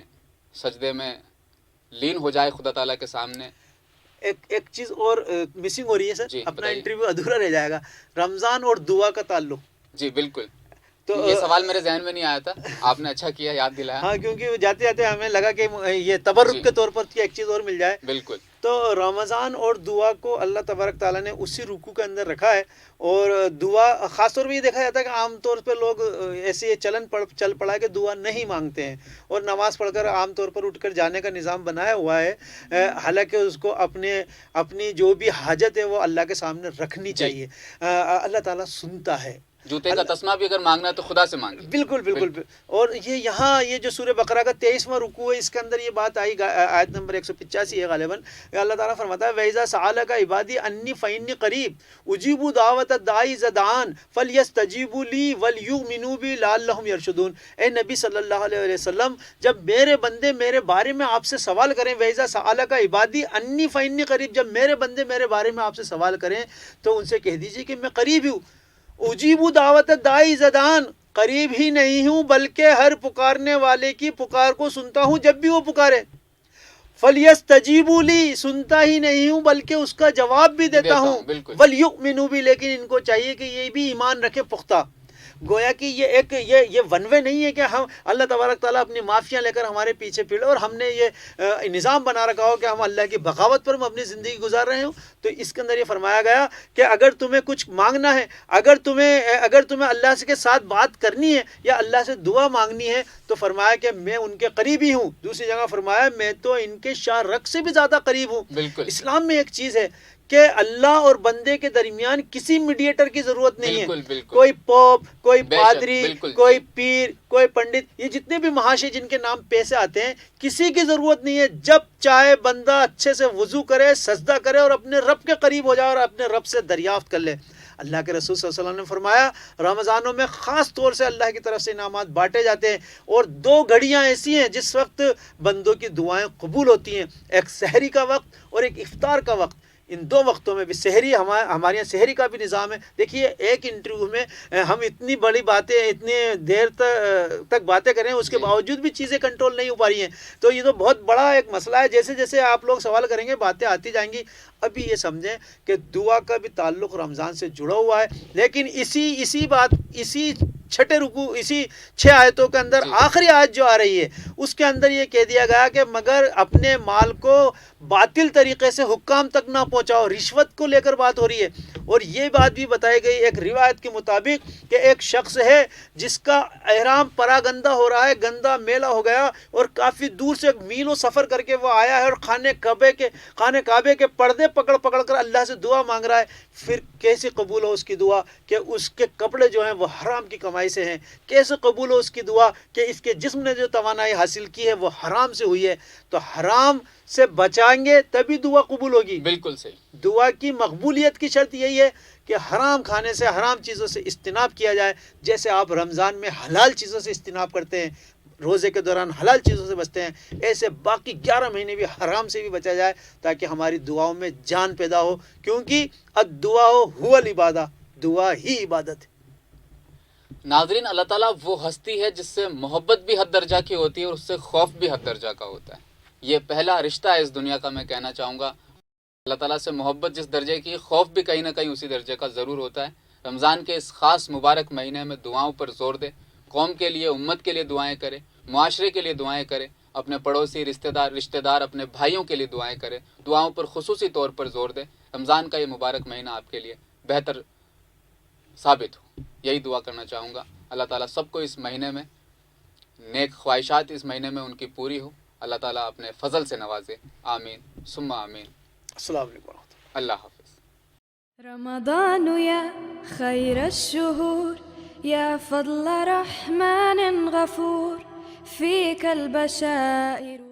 سجدے میں لین ہو جائے خدا تعالیٰ کے سامنے. ایک چیز اور مسنگ ہو رہی ہے سر. جی اپنا انٹرویو ادھورا رہ جائے گا. رمضان اور دعا کا تعلق. جی بالکل. تو یہ سوال میرے ذہن میں نہیں آیا تھا، آپ نے اچھا کیا یاد دلایا. ہاں، کیونکہ جاتے جاتے ہمیں لگا کہ یہ تبرک کے طور پر ایک چیز اور مل جائے. بالکل. تو رمضان اور دعا کو اللہ تبارک تعالیٰ نے اسی رکوع کے اندر رکھا ہے. اور دعا خاص طور پہ یہ دیکھا جاتا ہے کہ عام طور پہ لوگ ایسے چل پڑا کہ دعا نہیں مانگتے ہیں اور نماز پڑھ کر عام طور پر اٹھ کر جانے کا نظام بنایا ہوا ہے. حالانکہ اس کو اپنی جو بھی حاجت ہے وہ اللہ کے سامنے رکھنی چاہیے. اللہ تعالیٰ سنتا ہے. جوتے کا تسمہ بھی اگر مانگنا ہے تو خدا سے مانگیں. بالکل بالکل. اور یہ یہاں یہ جو سورہ بقرہ کا 23واں رکوع ہے، اس کے اندر یہ بات آئی، آیت نمبر 185 ہے غالباً. اللہ تعالیٰ فرماتا ہے وَإِذَا سَأَلَكَ عِبَادِي عَنِّي فَإِنِّي قَرِيبٌ أُجِيبُ دَعْوَةَ الدَّاعِ إِذَا دَعَانِ فَلْيَسْتَجِيبُوا لِي وَلْيُؤْمِنُوا بِي لَعَلَّهُمْ يَرْشُدُونَ. اے نبی صلی اللہ علیہ وسلم، جب میرے بندے میرے بارے میں آپ سے سوال کریں، وَإِذَا سَأَلَكَ عِبَادِي عَنِّي فَإِنِّي قَرِيبٌ، جب میرے بندے میرے بارے میں آپ سے سوال کریں تو ان سے کہہ دیجئے کہ میں قریب ہوں. اجیبو دعوت الداعی زدان، قریب ہی نہیں ہوں بلکہ ہر پکارنے والے کی پکار کو سنتا ہوں جب بھی وہ پکارے. فَلْيَسْتَجِيبُوا لِي، سنتا ہی نہیں ہوں بلکہ اس کا جواب بھی دیتا ہوں. وَلْيُؤْمِنُوا بِي، لیکن ان کو چاہیے کہ یہ بھی ایمان رکھے پختہ. گویا کہ یہ ون وے نہیں ہے کہ ہم اللہ تبارک تعالیٰ اپنی معافیاں لے کر ہمارے پیچھے پھر اور ہم نے یہ نظام بنا رکھا ہو کہ ہم اللہ کی بغاوت پر ہم اپنی زندگی گزار رہے ہوں. تو اس کے اندر یہ فرمایا گیا کہ اگر تمہیں کچھ مانگنا ہے، اگر تمہیں اللہ کے ساتھ بات کرنی ہے یا اللہ سے دعا مانگنی ہے تو فرمایا کہ میں ان کے قریب ہی ہوں. دوسری جگہ فرمایا میں تو ان کے شاہ رگ سے بھی زیادہ قریب ہوں. بالکل. اسلام میں ایک چیز ہے کہ اللہ اور بندے کے درمیان کسی میڈیٹر کی ضرورت نہیں ہے. بالکل. کوئی پوپ، کوئی پادری، بالکل. کوئی پیر، کوئی پنڈت، یہ جتنے بھی محاشی جن کے نام پیسے آتے ہیں، کسی کی ضرورت نہیں ہے. جب چاہے بندہ اچھے سے وضو کرے، سجدہ کرے اور اپنے رب کے قریب ہو جائے اور اپنے رب سے دریافت کر لے. اللہ کے رسول صلی اللہ علیہ وسلم نے فرمایا رمضانوں میں خاص طور سے اللہ کی طرف سے انعامات بانٹے جاتے ہیں اور 2 گھڑیاں ایسی ہیں جس وقت بندوں کی دعائیں قبول ہوتی ہیں، ایک سحری کا وقت اور ایک افطار کا وقت. ان 2 وقتوں میں بھی سحری، ہمارے یہاں سحری کا بھی نظام ہے. دیکھیے ایک انٹرویو میں ہم اتنی بڑی باتیں، اتنی دیر تک باتیں کریں، اس کے باوجود بھی چیزیں کنٹرول نہیں ہو پا رہی ہیں. تو یہ تو بہت بڑا ایک مسئلہ ہے. جیسے جیسے آپ لوگ سوال کریں گے باتیں آتی جائیں گی. ابھی یہ سمجھیں کہ دعا کا بھی تعلق رمضان سے جڑا ہوا ہے، لیکن اسی چھٹے رکوع، اسی 6 آیتوں کے اندر آخری آیت جو آ رہی ہے اس کے اندر یہ کہہ دیا گیا کہ مگر اپنے مال کو باطل طریقے سے حکام تک نہ پہنچاؤ. رشوت کو لے کر بات ہو رہی ہے. اور یہ بات بھی بتائی گئی ایک روایت کے مطابق کہ ایک شخص ہے جس کا احرام پراگندہ ہو رہا ہے، گندا میلا ہو گیا اور کافی دور سے میلوں سفر کر کے وہ آیا ہے اور خانہ کعبے کے پردے پکڑ کر اللہ سے دعا مانگ رہا ہے. پھر کیسے قبول ہو اس کی دعا کہ اس کے کپڑے جو ہیں وہ حرام کی کمائی سے ہیں؟ کیسے قبول ہو اس کی دعا کہ اس کے جسم نے جو توانائی حاصل کی ہے وہ حرام سے ہوئی ہے؟ تو حرام سے بچائیں گے تبھی دعا قبول ہوگی. بالکل صحیح. دعا کی مقبولیت کی شرط یہی ہے کہ حرام کھانے سے، حرام چیزوں سے اجتناب کیا جائے. جیسے آپ رمضان میں حلال چیزوں سے اجتناب کرتے ہیں، روزے کے دوران حلال چیزوں سے بچتے ہیں، ایسے باقی 11 مہینے بھی حرام سے بھی بچا جائے تاکہ ہماری دعاؤں میں جان پیدا ہو. کیونکہ الدعاء هو العبادہ، دعا ہی عبادت ہے. ناظرین، اللہ تعالیٰ وہ ہستی ہے جس سے محبت بھی حد درجہ کی ہوتی ہے اور اس سے خوف بھی حد درجہ کا ہوتا ہے. یہ پہلا رشتہ ہے اس دنیا کا. میں کہنا چاہوں گا اللہ تعالیٰ سے محبت جس درجے کی، خوف بھی کہیں نہ کہیں اسی درجے کا ضرور ہوتا ہے. رمضان کے اس خاص مبارک مہینے میں دعاؤں پر زور دے. قوم کے لیے، امت کے لیے دعائیں کرے، معاشرے کے لیے دعائیں کرے، اپنے پڑوسی، رشتہ دار، اپنے بھائیوں کے لیے دعائیں کرے. دعاؤں پر خصوصی طور پر زور دے. رمضان کا یہ مبارک مہینہ آپ کے لیے بہتر ثابت ہو، یہی دعا کرنا چاہوں گا. اللہ تعالیٰ سب کو اس مہینے میں نیک خواہشات اس مہینے میں ان کی پوری ہو. اللہ تعالیٰ اپنے فضل سے نوازے. آمین ثم آمین. السلام علیکم ورحمۃ اللہ. اللہ حافظ. رمضان يا خير الشهور يا فضل رحمن غفور فيك البشائر